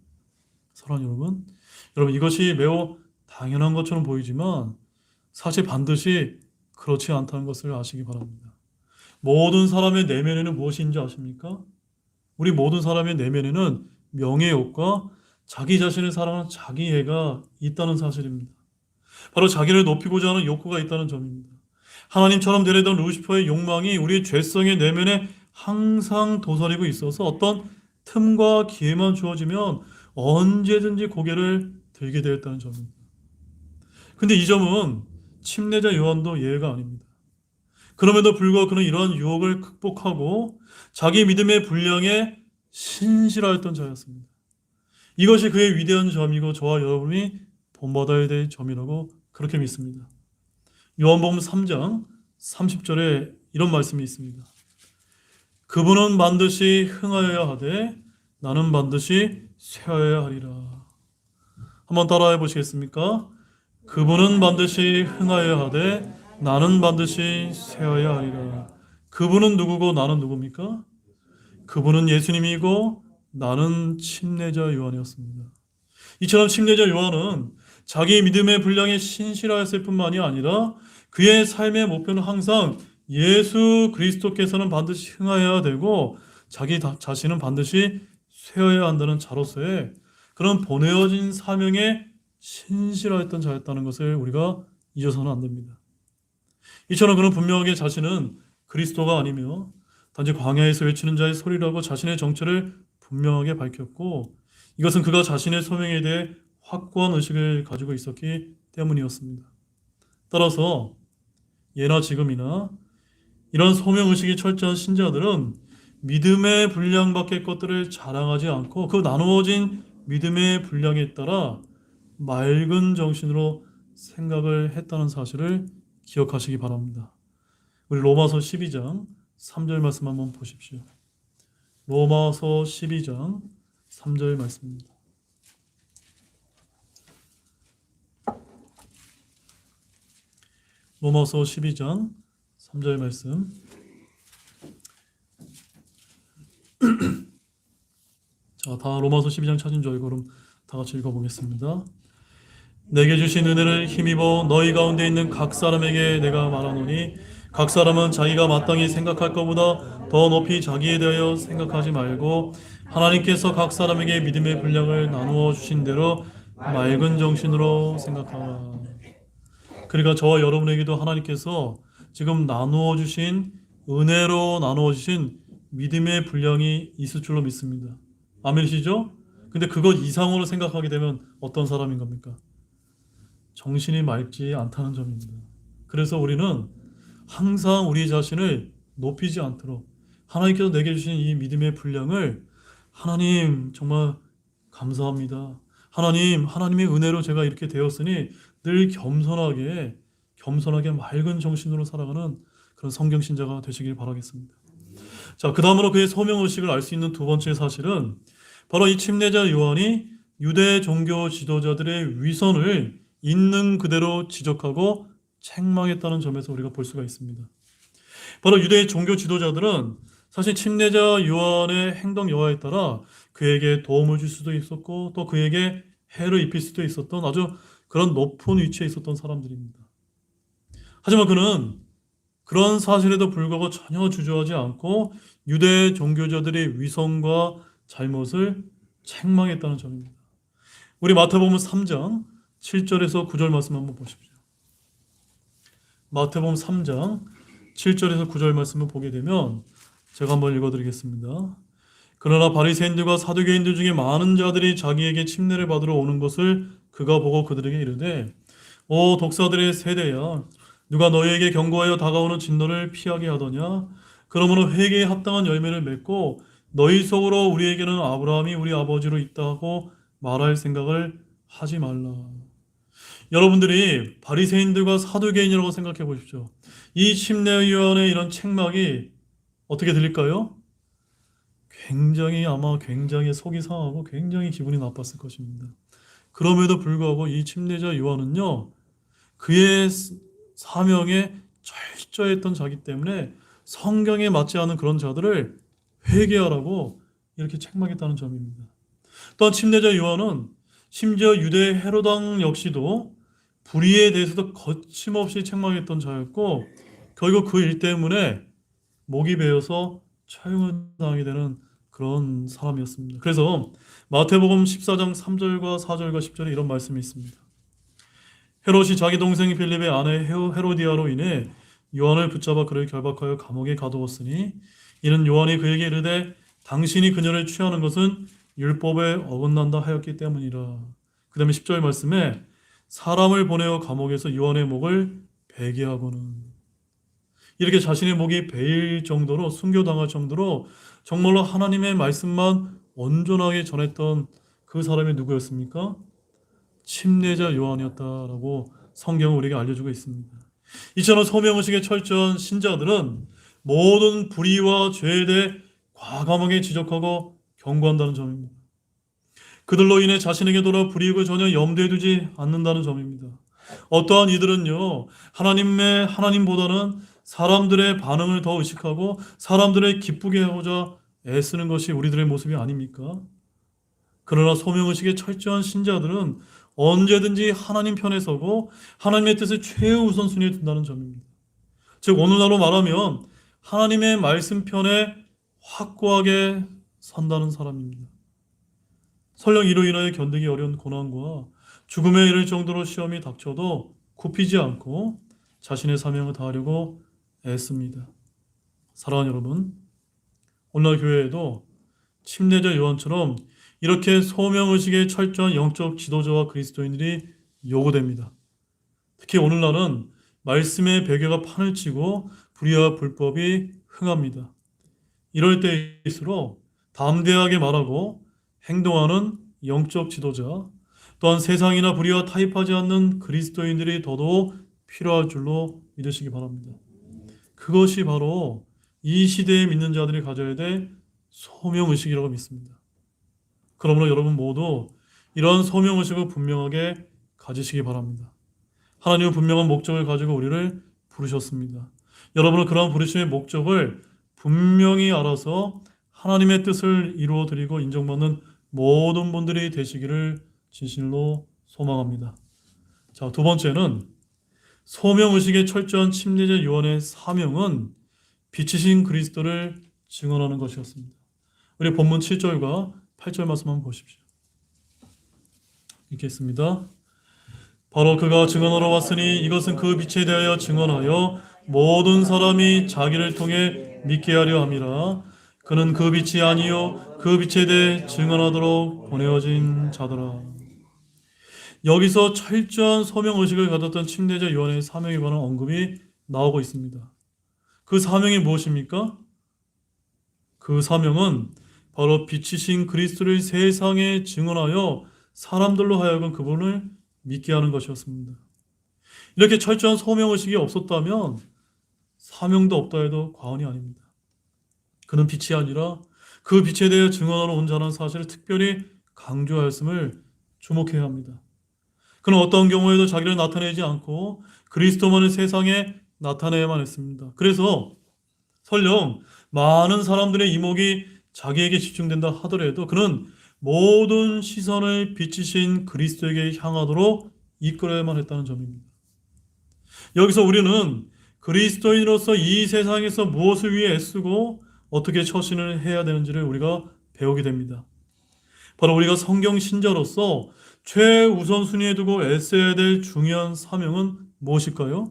여러분 이것이 매우 당연한 것처럼 보이지만 사실 반드시 그렇지 않다는 것을 아시기 바랍니다. 모든 사람의 내면에는 무엇인지 아십니까? 우리 모든 사람의 내면에는 명예욕과 자기 자신을 사랑하는 자기애가 있다는 사실입니다. 바로 자기를 높이고자 하는 욕구가 있다는 점입니다. 하나님처럼 되려던 루시퍼의 욕망이 우리의 죄성의 내면에 항상 도사리고 있어서 어떤 틈과 기회만 주어지면 언제든지 고개를 들게 되었다는 점입니다. 근데 이 점은 침례자 요한도 예외가 아닙니다. 그럼에도 불구하고 그는 이러한 유혹을 극복하고 자기 믿음의 분량에 신실하였던 자였습니다. 이것이 그의 위대한 점이고 저와 여러분이 본받아야 될 점이라고 그렇게 믿습니다. 요한복음 3장 30절에 이런 말씀이 있습니다. 그분은 반드시 흥하여야 하되 나는 반드시 쇠하여야 하리라. 한번 따라해 보시겠습니까? 그분은 반드시 흥하여야 하되 나는 반드시 쇠하여야 하리라. 그분은 누구고 나는 누굽니까? 그분은 예수님이고 나는 침례자 요한이었습니다. 이처럼 침례자 요한은 자기 믿음의 분량에 신실하였을 뿐만이 아니라 그의 삶의 목표는 항상 예수 그리스도께서는 반드시 흥하여야 되고 자기 자신은 반드시 쇠어야 한다는 자로서의 그런 보내어진 사명에 신실하였던 자였다는 것을 우리가 잊어서는 안 됩니다. 이처럼 그는 분명하게 자신은 그리스도가 아니며 단지 광야에서 외치는 자의 소리라고 자신의 정체를 분명하게 밝혔고 이것은 그가 자신의 소명에 대해 확고한 의식을 가지고 있었기 때문이었습니다. 따라서 예나 지금이나 이런 소명의식이 철저한 신자들은 믿음의 분량 밖의 것들을 자랑하지 않고 그 나누어진 믿음의 분량에 따라 맑은 정신으로 생각을 했다는 사실을 기억하시기 바랍니다. 우리 로마서 12장 3절 말씀 한번 보십시오. 로마서 12장 3절 말씀입니다. 로마서 12장 3절 말씀. 자, 다 로마서 12장 찾은 줄 알고 그럼 다 같이 읽어보겠습니다. 내게 주신 은혜를 힘입어 너희 가운데 있는 각 사람에게 내가 말하노니 각 사람은 자기가 마땅히 생각할 것보다 더 높이 자기에 대하여 생각하지 말고 하나님께서 각 사람에게 믿음의 분량을 나누어 주신 대로 맑은 정신으로 생각하라. 그러니까 저와 여러분에게도 하나님께서 지금 나누어 주신 은혜로 나누어 주신 믿음의 분량이 있을 줄로 믿습니다. 아멘이시죠? 근데 그것 이상으로 생각하게 되면 어떤 사람인 겁니까? 정신이 맑지 않다는 점입니다. 그래서 우리는 항상 우리 자신을 높이지 않도록 하나님께서 내게 주신 이 믿음의 분량을 하나님 정말 감사합니다. 하나님의 은혜로 제가 이렇게 되었으니 늘 겸손하게 맑은 정신으로 살아가는 그런 성경신자가 되시길 바라겠습니다. 자, 그 다음으로 그의 소명의식을 알 수 있는 두 번째 사실은 바로 이 침례자 요한이 유대 종교 지도자들의 위선을 있는 그대로 지적하고 책망했다는 점에서 우리가 볼 수가 있습니다. 바로 유대 종교 지도자들은 사실 침례자 요한의 행동 여하에 따라 그에게 도움을 줄 수도 있었고 또 그에게 해를 입힐 수도 있었던 아주 그런 높은 위치에 있었던 사람들입니다. 하지만 그는 그런 사실에도 불구하고 전혀 주저하지 않고 유대 종교자들의 위선과 잘못을 책망했다는 점입니다. 우리 마태복음 3장 7절에서 9절 말씀 한번 보십시오. 마태복음 3장 7절에서 9절 말씀을 보게 되면 제가 한번 읽어드리겠습니다. 그러나 바리새인들과 사두개인들 중에 많은 자들이 자기에게 침례를 받으러 오는 것을 그가 보고 그들에게 이르되 오 독사들의 세대야 누가 너희에게 경고하여 다가오는 진노를 피하게 하더냐 그러므로 회개에 합당한 열매를 맺고 너희 속으로 우리에게는 아브라함이 우리 아버지로 있다 하고 말할 생각을 하지 말라. 여러분들이 바리새인들과 사두개인이라고 생각해 보십시오. 이 침례위원의 이런 책망이 어떻게 들릴까요? 굉장히 속이 상하고 굉장히 기분이 나빴을 것입니다. 그럼에도 불구하고 이 침례자 요한은요, 그의 사명에 철저했던 자기 때문에 성경에 맞지 않은 그런 자들을 회개하라고 이렇게 책망했다는 점입니다. 또한 침례자 요한은 심지어 유대 헤롯 왕 역시도 불의에 대해서도 거침없이 책망했던 자였고 결국 그 일 때문에 목이 베어서 처형을 당하게 되는 그런 사람이었습니다. 그래서 마태복음 14장 3절과 4절과 10절에 이런 말씀이 있습니다. 헤롯이 자기 동생 빌립의 아내 헤로디아로 인해 요한을 붙잡아 그를 결박하여 감옥에 가두었으니 이는 요한이 그에게 이르되 당신이 그녀를 취하는 것은 율법에 어긋난다 하였기 때문이라. 그 다음에 10절 말씀에 사람을 보내어 감옥에서 요한의 목을 베게 하고는, 이렇게 자신의 목이 베일 정도로, 순교당할 정도로 정말로 하나님의 말씀만 온전하게 전했던 그 사람이 누구였습니까? 침례자 요한이었다라고 성경은 우리에게 알려주고 있습니다. 이처럼 소명의식에 철저한 신자들은 모든 불의와 죄에 대해 과감하게 지적하고 경고한다는 점입니다. 그들로 인해 자신에게 돌아 불이익을 전혀 염두에 두지 않는다는 점입니다. 어떠한 이들은요, 하나님보다는 사람들의 반응을 더 의식하고 사람들을 기쁘게 하고자 애쓰는 것이 우리들의 모습이 아닙니까? 그러나 소명의식의 철저한 신자들은 언제든지 하나님 편에 서고 하나님의 뜻을 최우선순위에 둔다는 점입니다. 즉 오늘날로 말하면 하나님의 말씀 편에 확고하게 선다는 사람입니다. 설령 이로 인하여 견디기 어려운 고난과 죽음에 이를 정도로 시험이 닥쳐도 굽히지 않고 자신의 사명을 다하려고 애씁니다. 사랑하는 여러분, 오늘날 교회에도 침례자 요한처럼 이렇게 소명의식의 철저한 영적 지도자와 그리스도인들이 요구됩니다. 특히 오늘날은 말씀의 배교가 판을 치고 불의와 불법이 흥합니다. 이럴 때일수록 담대하게 말하고 행동하는 영적 지도자, 또한 세상이나 불의와 타협하지 않는 그리스도인들이 더더욱 필요할 줄로 믿으시기 바랍니다. 그것이 바로 이 시대에 믿는 자들이 가져야 될 소명의식이라고 믿습니다. 그러므로 여러분 모두 이러한 소명의식을 분명하게 가지시기 바랍니다. 하나님은 분명한 목적을 가지고 우리를 부르셨습니다. 여러분은 그러한 부르심의 목적을 분명히 알아서 하나님의 뜻을 이루어드리고 인정받는 모든 분들이 되시기를 진실로 소망합니다. 자, 두 번째는 소명의식의 철저한 침례자 요한의 사명은 빛이신 그리스도를 증언하는 것이었습니다. 우리 본문 7절과 8절 말씀 한번 보십시오. 읽겠습니다. 바로 그가 증언하러 왔으니 이것은 그 빛에 대하여 증언하여 모든 사람이 자기를 통해 믿게 하려 함이라. 그는 그 빛이 아니요 그 빛에 대해 증언하도록 보내어진 자더라. 여기서 철저한 소명의식을 가졌던 침례자 요한의 사명에 관한 언급이 나오고 있습니다. 그 사명이 무엇입니까? 그 사명은 바로 빛이신 그리스도를 세상에 증언하여 사람들로 하여금 그분을 믿게 하는 것이었습니다. 이렇게 철저한 소명의식이 없었다면 사명도 없다 해도 과언이 아닙니다. 그는 빛이 아니라 그 빛에 대해 증언하러 온 자라는 사실을 특별히 강조하였음을 주목해야 합니다. 그는 어떤 경우에도 자기를 나타내지 않고 그리스도만을 세상에 나타내야만 했습니다. 그래서 설령 많은 사람들의 이목이 자기에게 집중된다 하더라도 그는 모든 시선을 빛이신 그리스도에게 향하도록 이끌어야만 했다는 점입니다. 여기서 우리는 그리스도인으로서 이 세상에서 무엇을 위해 애쓰고 어떻게 처신을 해야 되는지를 우리가 배우게 됩니다. 바로 우리가 성경 신자로서 최우선순위에 두고 애써야 될 중요한 사명은 무엇일까요?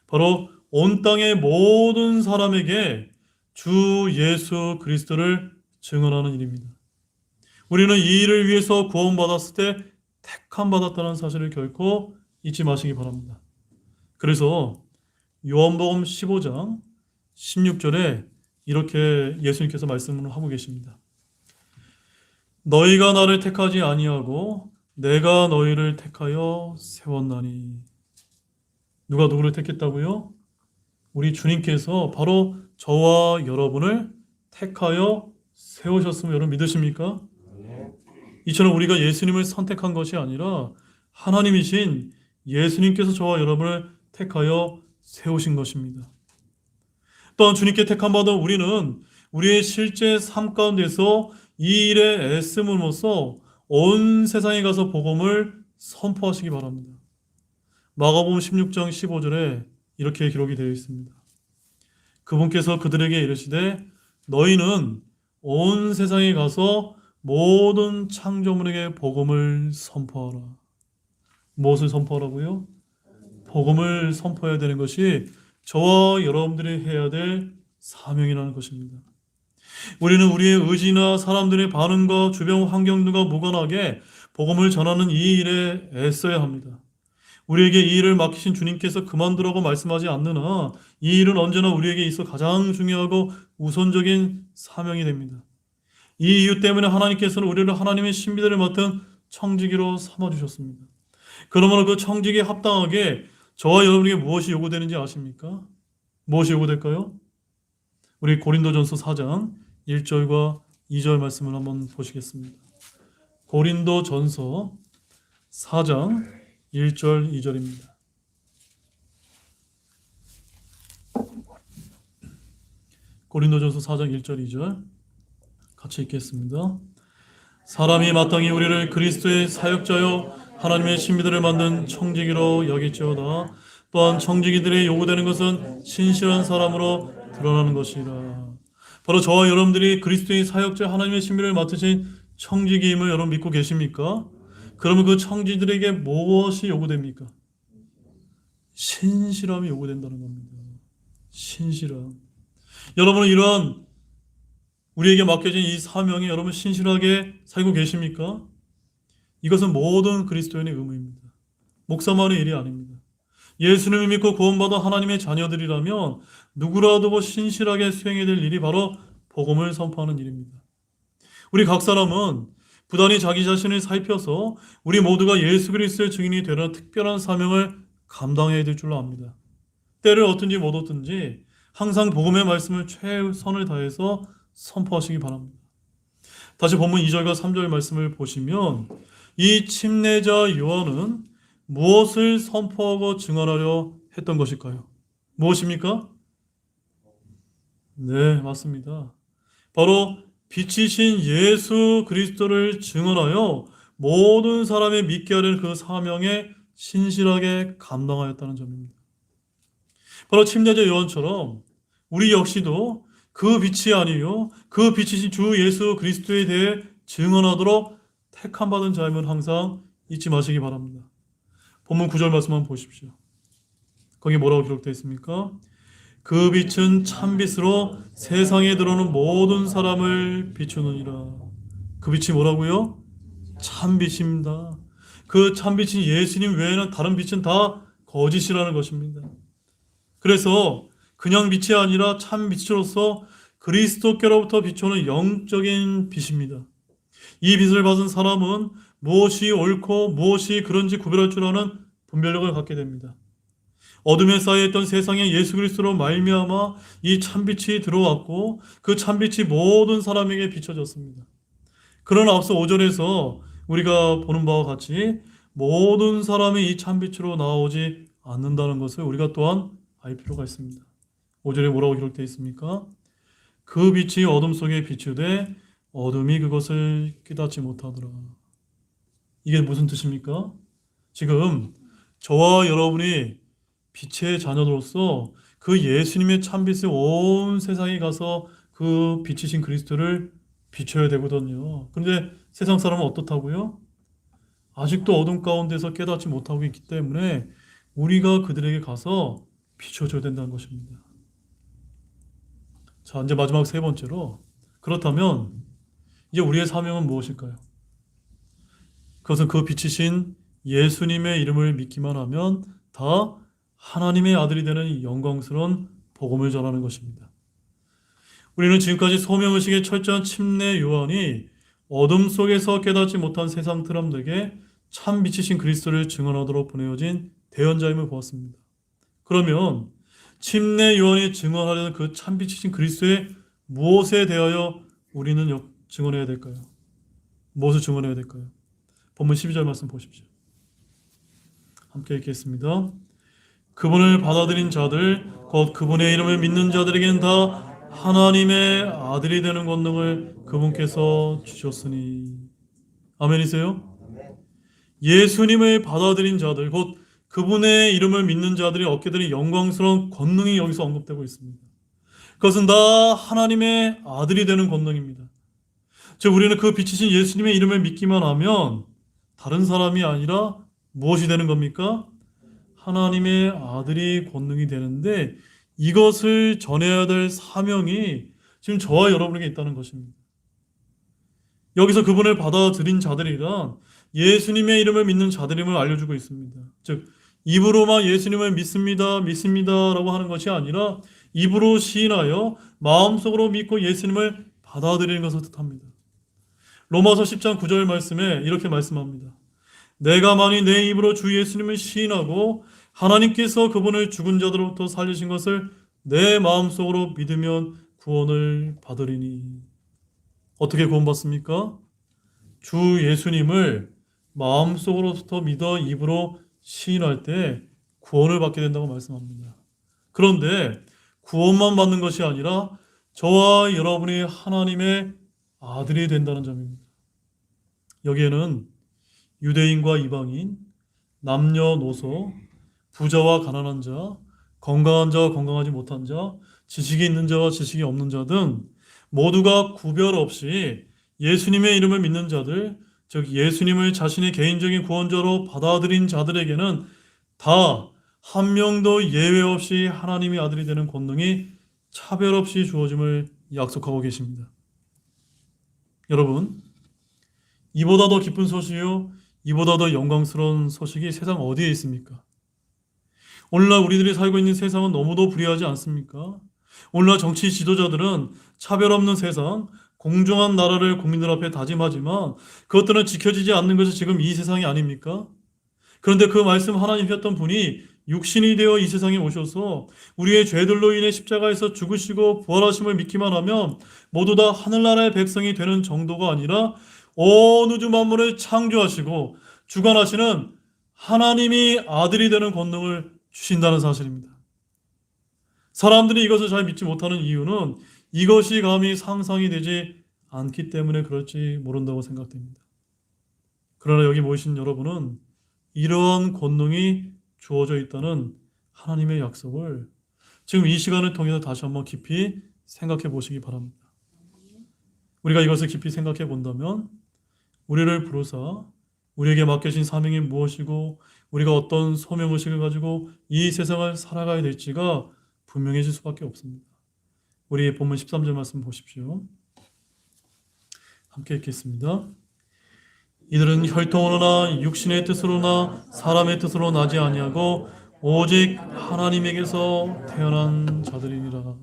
바로 온 땅의 모든 사람에게 주 예수 그리스도를 증언하는 일입니다. 우리는 이 일을 위해서 구원받았을 때 택함받았다는 사실을 결코 잊지 마시기 바랍니다. 그래서 요한복음 15장 16절에 이렇게 예수님께서 말씀을 하고 계십니다. 너희가 나를 택하지 아니하고 내가 너희를 택하여 세웠나니. 누가 누구를 택했다고요? 우리 주님께서 바로 저와 여러분을 택하여 세우셨음을 여러분 믿으십니까? 이처럼 우리가 예수님을 선택한 것이 아니라 하나님이신 예수님께서 저와 여러분을 택하여 세우신 것입니다. 또한 주님께 택함받은 우리는 우리의 실제 삶 가운데서 이 일에 애씀으로써 온 세상에 가서 복음을 선포하시기 바랍니다. 마가복음 16장 15절에 이렇게 기록이 되어 있습니다. 그분께서 그들에게 이르시되 너희는 온 세상에 가서 모든 창조물에게 복음을 선포하라. 무엇을 선포하라고요? 복음을 선포해야 되는 것이 저와 여러분들이 해야 될 사명이라는 것입니다. 우리는 우리의 의지나 사람들의 반응과 주변 환경 등과 무관하게 복음을 전하는 이 일에 애써야 합니다. 우리에게 이 일을 맡기신 주님께서 그만두라고 말씀하지 않느나 이 일은 언제나 우리에게 있어 가장 중요하고 우선적인 사명이 됩니다. 이 이유 때문에 하나님께서는 우리를 하나님의 신비들을 맡은 청지기로 삼아주셨습니다. 그러므로 그 청지기에 합당하게 저와 여러분에게 무엇이 요구되는지 아십니까? 무엇이 요구될까요? 우리 고린도전서 4장 1절과 2절 말씀을 한번 보시겠습니다. 고린도전서 4장 1절 2절입니다. 고린도전서 4장 1절 2절 같이 읽겠습니다. 사람이 마땅히 우리를 그리스도의 사역자요 하나님의 신비들을 만든 청지기로 여길지어다. 또한 청지기들의 요구되는 것은 신실한 사람으로 드러나는 것이라. 바로 저와 여러분들이 그리스도의 사역자 하나님의 신비를 맡으신 청지기임을 여러분 믿고 계십니까? 그러면 그 청지들에게 무엇이 요구됩니까? 신실함이 요구된다는 겁니다. 신실함. 여러분은 이러한 우리에게 맡겨진 이 사명에 여러분 신실하게 살고 계십니까? 이것은 모든 그리스도인의 의무입니다. 목사만의 일이 아닙니다. 예수님을 믿고 구원받아 하나님의 자녀들이라면 누구라도 신실하게 수행해야 될 일이 바로 복음을 선포하는 일입니다. 우리 각 사람은 부단히 자기 자신을 살펴서 우리 모두가 예수 그리스도의 증인이 되는 특별한 사명을 감당해야 될 줄로 압니다. 때를 얻든지 못 얻든지 항상 복음의 말씀을 최선을 다해서 선포하시기 바랍니다. 다시 본문 2절과 3절 말씀을 보시면 이 침례자 요한은 무엇을 선포하고 증언하려 했던 것일까요? 무엇입니까? 네, 맞습니다. 바로 빛이신 예수 그리스도를 증언하여 모든 사람이 믿게 하려는 그 사명에 신실하게 감당하였다는 점입니다. 바로 침례자 요한처럼 우리 역시도 그 빛이 아니요 그 빛이신 주 예수 그리스도에 대해 증언하도록 택함 받은 자임을 항상 잊지 마시기 바랍니다. 본문 9절 말씀 한번 보십시오. 거기 뭐라고 기록되어 있습니까? 그 빛은 참빛으로 세상에 들어오는 모든 사람을 비추느니라. 그 빛이 뭐라고요? 참빛입니다. 그 참빛인 예수님 외에는 다른 빛은 다 거짓이라는 것입니다. 그래서 그냥 빛이 아니라 참빛으로서 그리스도께로부터 비추는 영적인 빛입니다. 이 빛을 받은 사람은 무엇이 옳고 무엇이 그런지 구별할 줄 아는 분별력을 갖게 됩니다. 어둠에 쌓여있던 세상에 예수 그리스도로 말미암아 이 참빛이 들어왔고 그 참빛이 모든 사람에게 비춰졌습니다. 그러나 앞서 5절에서 우리가 보는 바와 같이 모든 사람이 이 참빛으로 나오지 않는다는 것을 우리가 또한 알 필요가 있습니다. 5절에 뭐라고 기록되어 있습니까? 그 빛이 어둠 속에 비추되 어둠이 그것을 깨닫지 못하더라. 이게 무슨 뜻입니까? 지금 저와 여러분이 빛의 자녀로서 그 예수님의 참빛을 온 세상에 가서 그 빛이신 그리스도를 비춰야 되거든요. 그런데 세상 사람은 어떻다고요? 아직도 어둠 가운데서 깨닫지 못하고 있기 때문에 우리가 그들에게 가서 비춰줘야 된다는 것입니다. 자, 이제 마지막 세 번째로, 그렇다면 이제 우리의 사명은 무엇일까요? 그것은 그 빛이신 예수님의 이름을 믿기만 하면 다 하나님의 아들이 되는 영광스러운 복음을 전하는 것입니다. 우리는 지금까지 소명의식의 철저한 침례 요한이 어둠 속에서 깨닫지 못한 세상 사람들에게 참 빛이신 그리스도를 증언하도록 보내어진 대언자임을 보았습니다. 그러면 침례 요한이 증언하려는 그 참 빛이신 그리스도의 무엇에 대하여 우리는 증언해야 될까요? 무엇을 증언해야 될까요? 본문 12절 말씀 보십시오. 함께 읽겠습니다. 그분을 받아들인 자들 곧 그분의 이름을 믿는 자들에게는 다 하나님의 아들이 되는 권능을 그분께서 주셨으니. 아멘이세요? 예수님을 받아들인 자들 곧 그분의 이름을 믿는 자들이 얻게 되는 영광스러운 권능이 여기서 언급되고 있습니다. 그것은 다 하나님의 아들이 되는 권능입니다. 즉 우리는 그 빛이신 예수님의 이름을 믿기만 하면 다른 사람이 아니라 무엇이 되는 겁니까? 하나님의 아들이 권능이 되는데 이것을 전해야 될 사명이 지금 저와 여러분에게 있다는 것입니다. 여기서 그분을 받아들인 자들이란 예수님의 이름을 믿는 자들임을 알려주고 있습니다. 즉 입으로만 예수님을 믿습니다, 믿습니다라고 하는 것이 아니라 입으로 시인하여 마음속으로 믿고 예수님을 받아들이는 것을 뜻합니다. 로마서 10장 9절 말씀에 이렇게 말씀합니다. 내가 만일 내 입으로 주 예수님을 시인하고 하나님께서 그분을 죽은 자들로부터 살리신 것을 내 마음속으로 믿으면 구원을 받으리니. 어떻게 구원받습니까? 주 예수님을 마음속으로부터 믿어 입으로 시인할 때 구원을 받게 된다고 말씀합니다. 그런데 구원만 받는 것이 아니라 저와 여러분이 하나님의 아들이 된다는 점입니다. 여기에는 유대인과 이방인, 남녀노소, 부자와 가난한 자, 건강한 자와 건강하지 못한 자, 지식이 있는 자와 지식이 없는 자 등 모두가 구별 없이 예수님의 이름을 믿는 자들, 즉 예수님을 자신의 개인적인 구원자로 받아들인 자들에게는 다 한 명도 예외 없이 하나님의 아들이 되는 권능이 차별 없이 주어짐을 약속하고 계십니다. 여러분, 이보다 더 기쁜 소식이요, 이보다 더 영광스러운 소식이 세상 어디에 있습니까? 오늘날 우리들이 살고 있는 세상은 너무도 불의하지 않습니까? 오늘날 정치 지도자들은 차별 없는 세상, 공정한 나라를 국민들 앞에 다짐하지만 그것들은 지켜지지 않는 것이 지금 이 세상이 아닙니까? 그런데 그 말씀 하나님이었던 분이 육신이 되어 이 세상에 오셔서 우리의 죄들로 인해 십자가에서 죽으시고 부활하심을 믿기만 하면 모두 다 하늘나라의 백성이 되는 정도가 아니라 온 우주 만물을 창조하시고 주관하시는 하나님이 아들이 되는 권능을 주신다는 사실입니다. 사람들이 이것을 잘 믿지 못하는 이유는 이것이 감히 상상이 되지 않기 때문에 그럴지 모른다고 생각됩니다. 그러나 여기 모이신 여러분은 이러한 권능이 주어져 있다는 하나님의 약속을 지금 이 시간을 통해서 다시 한번 깊이 생각해 보시기 바랍니다. 우리가 이것을 깊이 생각해 본다면 우리를 부르사 우리에게 맡겨진 사명이 무엇이고 우리가 어떤 소명의식을 가지고 이 세상을 살아가야 될지가 분명해질 수밖에 없습니다. 우리 본문 13절 말씀 보십시오. 함께 읽겠습니다. 이들은 혈통으로나 육신의 뜻으로나 사람의 뜻으로 나지 아니하고 오직 하나님에게서 태어난 자들이니라.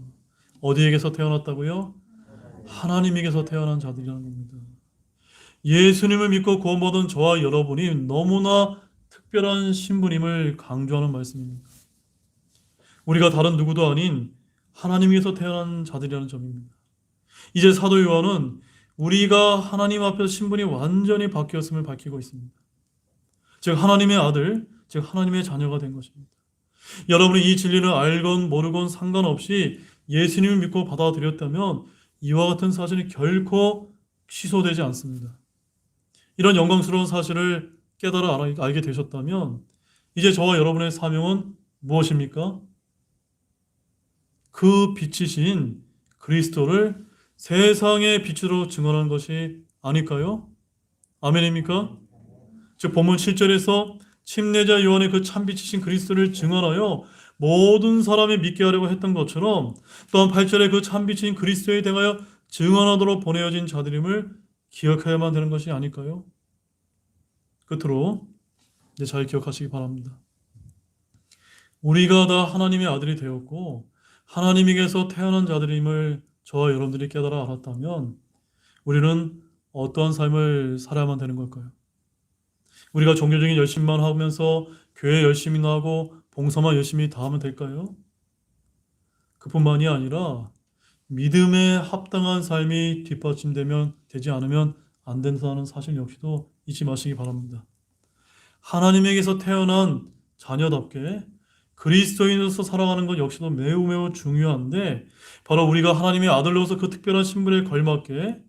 어디에게서 태어났다고요? 하나님에게서 태어난 자들이라는 겁니다. 예수님을 믿고 구원받은 저와 여러분이 너무나 특별한 신분임을 강조하는 말씀입니다. 우리가 다른 누구도 아닌 하나님에게서 태어난 자들이라는 점입니다. 이제 사도 요한은 우리가 하나님 앞에서 신분이 완전히 바뀌었음을 밝히고 있습니다. 즉 하나님의 아들, 즉 하나님의 자녀가 된 것입니다. 여러분이 이 진리를 알건 모르건 상관없이 예수님을 믿고 받아들였다면 이와 같은 사실이 결코 취소되지 않습니다. 이런 영광스러운 사실을 깨달아 알게 되셨다면 이제 저와 여러분의 사명은 무엇입니까? 그 빛이신 그리스도를 세상의 빛으로 증언하는 것이 아닐까요? 아멘입니까? 즉 본문 7절에서 침례자 요한의 그 참빛이신 그리스도를 증언하여 모든 사람이 믿게 하려고 했던 것처럼 또한 8절에 그 참빛인 그리스도에 대하여 증언하도록 보내어진 자들임을 기억해야만 되는 것이 아닐까요? 끝으로 이제 잘 기억하시기 바랍니다. 우리가 다 하나님의 아들이 되었고 하나님에게서 태어난 자들임을 저와 여러분들이 깨달아 알았다면 우리는 어떠한 삶을 살아야만 되는 걸까요? 우리가 종교적인 열심만 하면서 교회 열심히 나가고 봉사만 열심히 다 하면 될까요? 그뿐만이 아니라 믿음에 합당한 삶이 뒷받침되면 되지 않으면 안 된다는 사실 역시도 잊지 마시기 바랍니다. 하나님에게서 태어난 자녀답게 그리스도인으로서 살아가는 것 역시도 매우 매우 중요한데 바로 우리가 하나님의 아들로서 그 특별한 신분에 걸맞게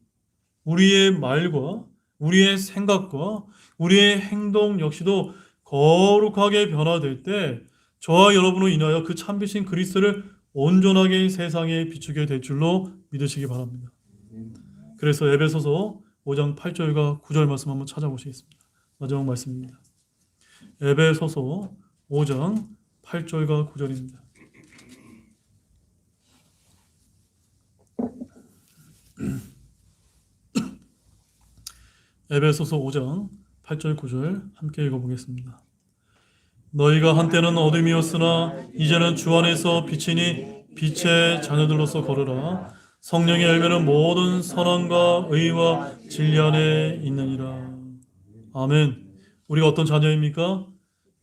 우리의 말과 우리의 생각과 우리의 행동 역시도 거룩하게 변화될 때 저와 여러분을 인하여 그 참빛인 그리스도를 온전하게 세상에 비추게 될 줄로 믿으시기 바랍니다. 그래서 에베소서 5장 8절과 9절 말씀 한번 찾아보시겠습니다. 마지막 말씀입니다. 에베소서 5장 8절과 9절입니다. 에베소서 5장 8절 9절 함께 읽어보겠습니다. 너희가 한때는 어둠이었으나 이제는 주 안에서 빛이니 빛의 자녀들로서 걸으라. 성령의 열매는 모든 선함과 의와 진리 안에 있느니라. 아멘. 우리가 어떤 자녀입니까?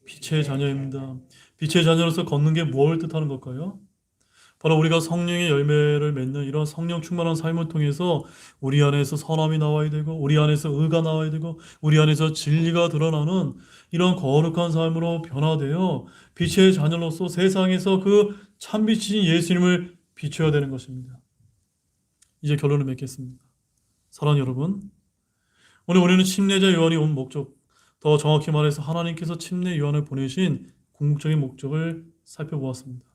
빛의 자녀입니다. 빛의 자녀로서 걷는 게 뭘 뜻하는 걸까요? 바로 우리가 성령의 열매를 맺는 이런 성령 충만한 삶을 통해서 우리 안에서 선함이 나와야 되고, 우리 안에서 의가 나와야 되고, 우리 안에서 진리가 드러나는 이런 거룩한 삶으로 변화되어 빛의 자녀로서 세상에서 그 참빛이신 예수님을 비춰야 되는 것입니다. 이제 결론을 맺겠습니다. 사랑하는 여러분, 오늘 우리는 침례자 요한이 온 목적, 더 정확히 말해서 하나님께서 침례 요한을 보내신 궁극적인 목적을 살펴보았습니다.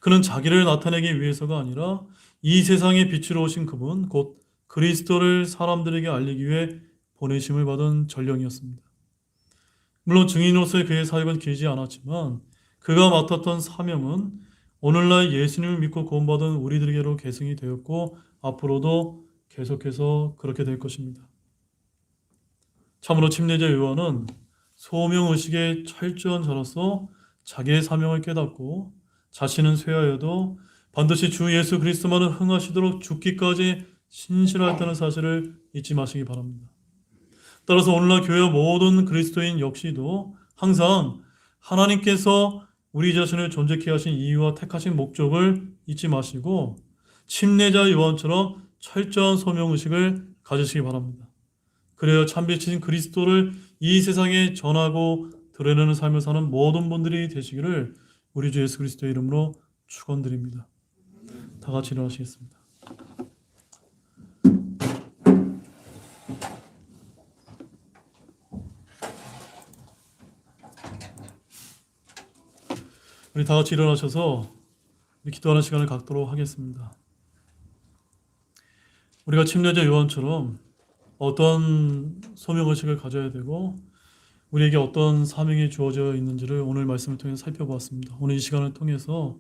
그는 자기를 나타내기 위해서가 아니라 이 세상에 빛으로 오신 그분, 곧 그리스도를 사람들에게 알리기 위해 보내심을 받은 전령이었습니다. 물론 증인으로서의 그의 사역은 길지 않았지만 그가 맡았던 사명은 오늘날 예수님을 믿고 구원받은 우리들에게로 계승이 되었고 앞으로도 계속해서 그렇게 될 것입니다. 참으로 침례자 요한은 소명의식의 철저한 자로서 자기의 사명을 깨닫고 자신은 쇠하여도 반드시 주 예수 그리스도만을 흥하시도록 죽기까지 신실하였다는 사실을 잊지 마시기 바랍니다. 따라서 오늘날 교회 모든 그리스도인 역시도 항상 하나님께서 우리 자신을 존재케 하신 이유와 택하신 목적을 잊지 마시고 침례자 요한처럼 철저한 소명의식을 가지시기 바랍니다. 그래야 참빛이신 그리스도를 이 세상에 전하고 드러내는 삶을 사는 모든 분들이 되시기를 우리 주 예수 그리스도의 이름으로 축원드립니다. 다 같이 일어나시겠습니다. 우리 다 같이 일어나셔서 기도하는 시간을 갖도록 하겠습니다. 우리가 침례자 요한처럼 어떤 소명의식을 가져야 되고 우리에게 어떤 사명이 주어져 있는지를 오늘 말씀을 통해 살펴보았습니다. 오늘 이 시간을 통해서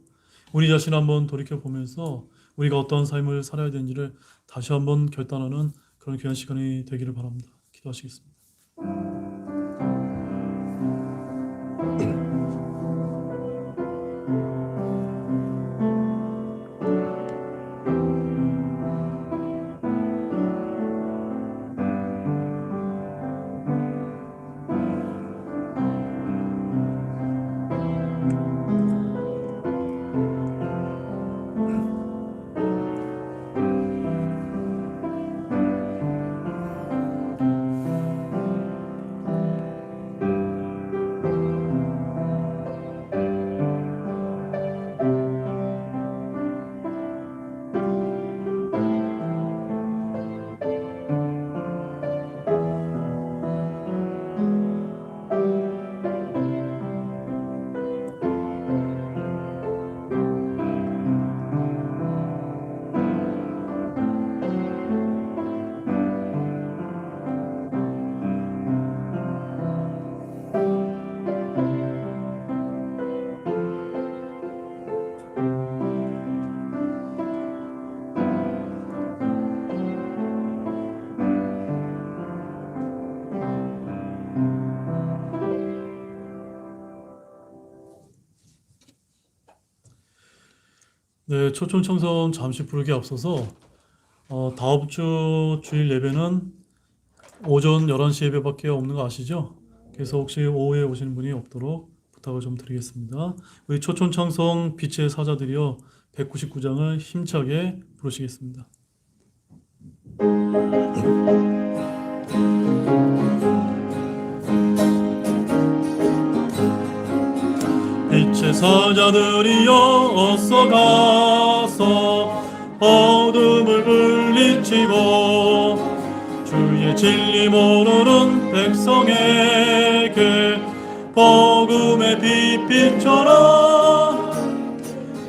우리 자신을 한번 돌이켜보면서 우리가 어떤 삶을 살아야 되는지를 다시 한번 결단하는 그런 귀한 시간이 되기를 바랍니다. 기도하시겠습니다. 네, 초청 청선 잠시 부르기 앞서서 다음 주 주일 예배는 오전 11시 예배밖에 없는 거 아시죠? 그래서 혹시 오후에 오시는 분이 없도록 부탁을 좀 드리겠습니다. 우리 초청 청성 빛의 사자들이여 199장을 힘차게 부르시겠습니다. 빛의 사자들이여 어서 가서 어둠을 물리치고 주의 진리 모르는 백성에게 복음의 빛 비춰라.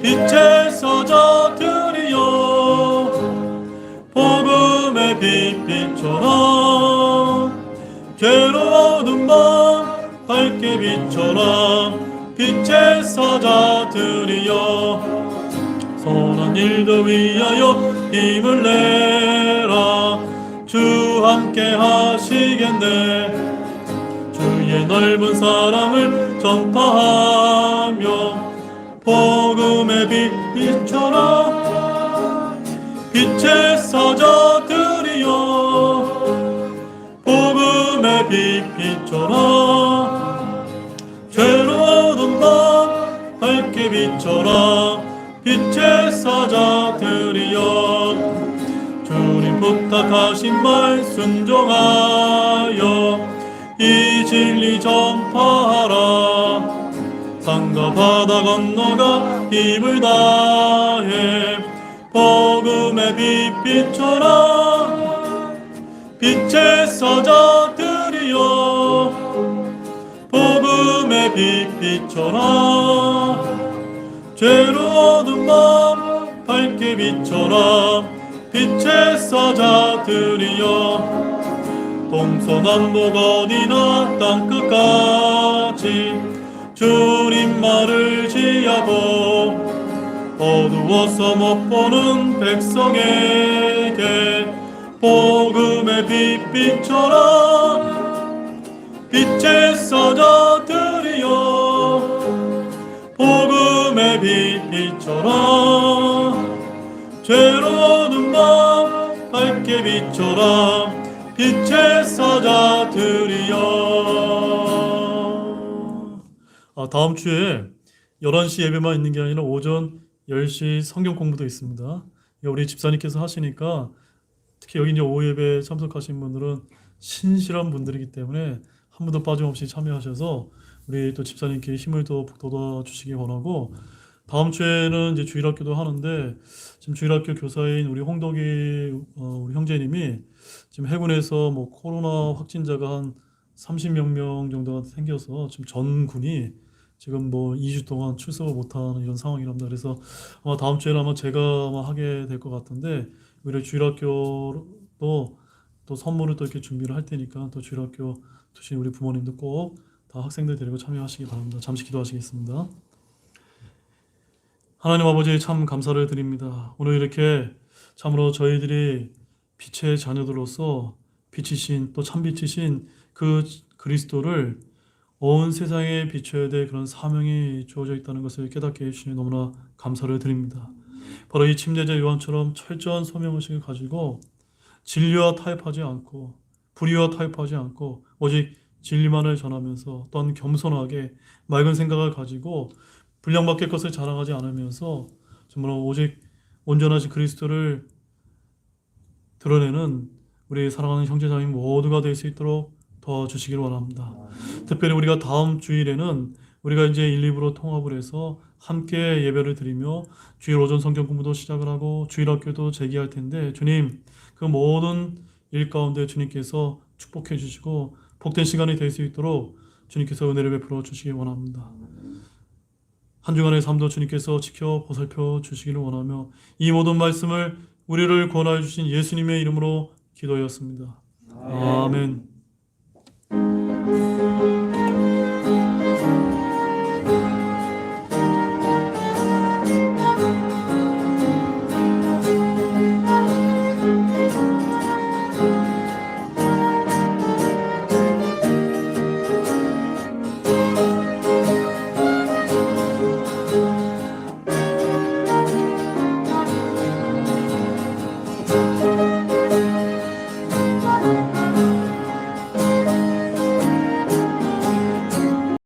빛의 사자들이여 복음의 빛비춰라. 괴로워하는 밤 밝게 비춰라. 빛의 사자들이여 선한 일들 위하여 힘을 내라. 주 함께 하시겠네. 주의 넓은 사랑을 전파하며 복음의 빛 비춰라. 빛의 사자들이여 복음의 빛 비춰라. 죄로운 밤 밝게 비춰라. 빛의 사자들이여 주님 부탁하신 말 순종하여 이 진리 전파하라. 산과 바다 건너가 힘을 다해 복음의 빛 비춰라. 빛의 사자들이여 복음의 빛 비춰라. 죄로운 밤 밝게 비춰라. 빛의 사자들이여 동서남북 어디나 땅끝까지 주님 말을 지하고 어두워서 못 보는 백성에게 복음의 빛 비춰라. 빛의 사자들이여 복음의 빛 비춰라. 죄로운 밤 밝게 비춰라. 빛의 사자들이여. 다음 주에 11시 예배만 있는 게 아니라 오전 10시 성경 공부도 있습니다. 우리 집사님께서 하시니까 특히 여기 이제 오후 예배 참석하신 분들은 신실한 분들이기 때문에 한 분도 빠짐없이 참여하셔서 우리 또 집사님께 힘을 더 북돋아 주시기 원하고, 다음 주에는 이제 주일학교도 하는데 지금 주일학교 교사인 우리 홍덕이 우리 형제님이 지금 해군에서 뭐 코로나 확진자가 한 30명 정도가 생겨서 지금 전 군이 지금 뭐 2주 동안 출석을 못하는 이런 상황이랍니다. 그래서 아마 다음 주에는 아마 제가 아마 하게 될 것 같은데, 우리 주일학교도 또 선물을 또 이렇게 준비를 할 테니까 또 주일학교 두신 우리 부모님도 꼭 다 학생들 데리고 참여하시기 바랍니다. 잠시 기도하시겠습니다. 하나님 아버지, 참 감사를 드립니다. 오늘 이렇게 참으로 저희들이 빛의 자녀들로서 빛이신 또 참빛이신 그 그리스도를 온 세상에 비춰야 될 그런 사명이 주어져 있다는 것을 깨닫게 해주시니 너무나 감사를 드립니다. 바로 이 침례자 요한처럼 철저한 소명의식을 가지고 진리와 타협하지 않고 불의와 타협하지 않고 오직 진리만을 전하면서 또한 겸손하게 맑은 생각을 가지고 분량밖의 것을 자랑하지 않으면서 정말 오직 온전하신 그리스도를 드러내는 우리 사랑하는 형제자매 모두가 될 수 있도록 도와주시길 원합니다. 특별히 우리가 다음 주일에는 우리가 이제 1, 2부로 통합을 해서 함께 예배를 드리며 주일 오전 성경 공부도 시작을 하고 주일학교도 재개할 텐데, 주님 그 모든 일 가운데 주님께서 축복해 주시고 복된 시간이 될 수 있도록 주님께서 은혜를 베풀어 주시기 원합니다. 한 주간의 삶도 주님께서 지켜 보살펴 주시기를 원하며 이 모든 말씀을 우리를 권하여 주신 예수님의 이름으로 기도하였습니다. 아멘.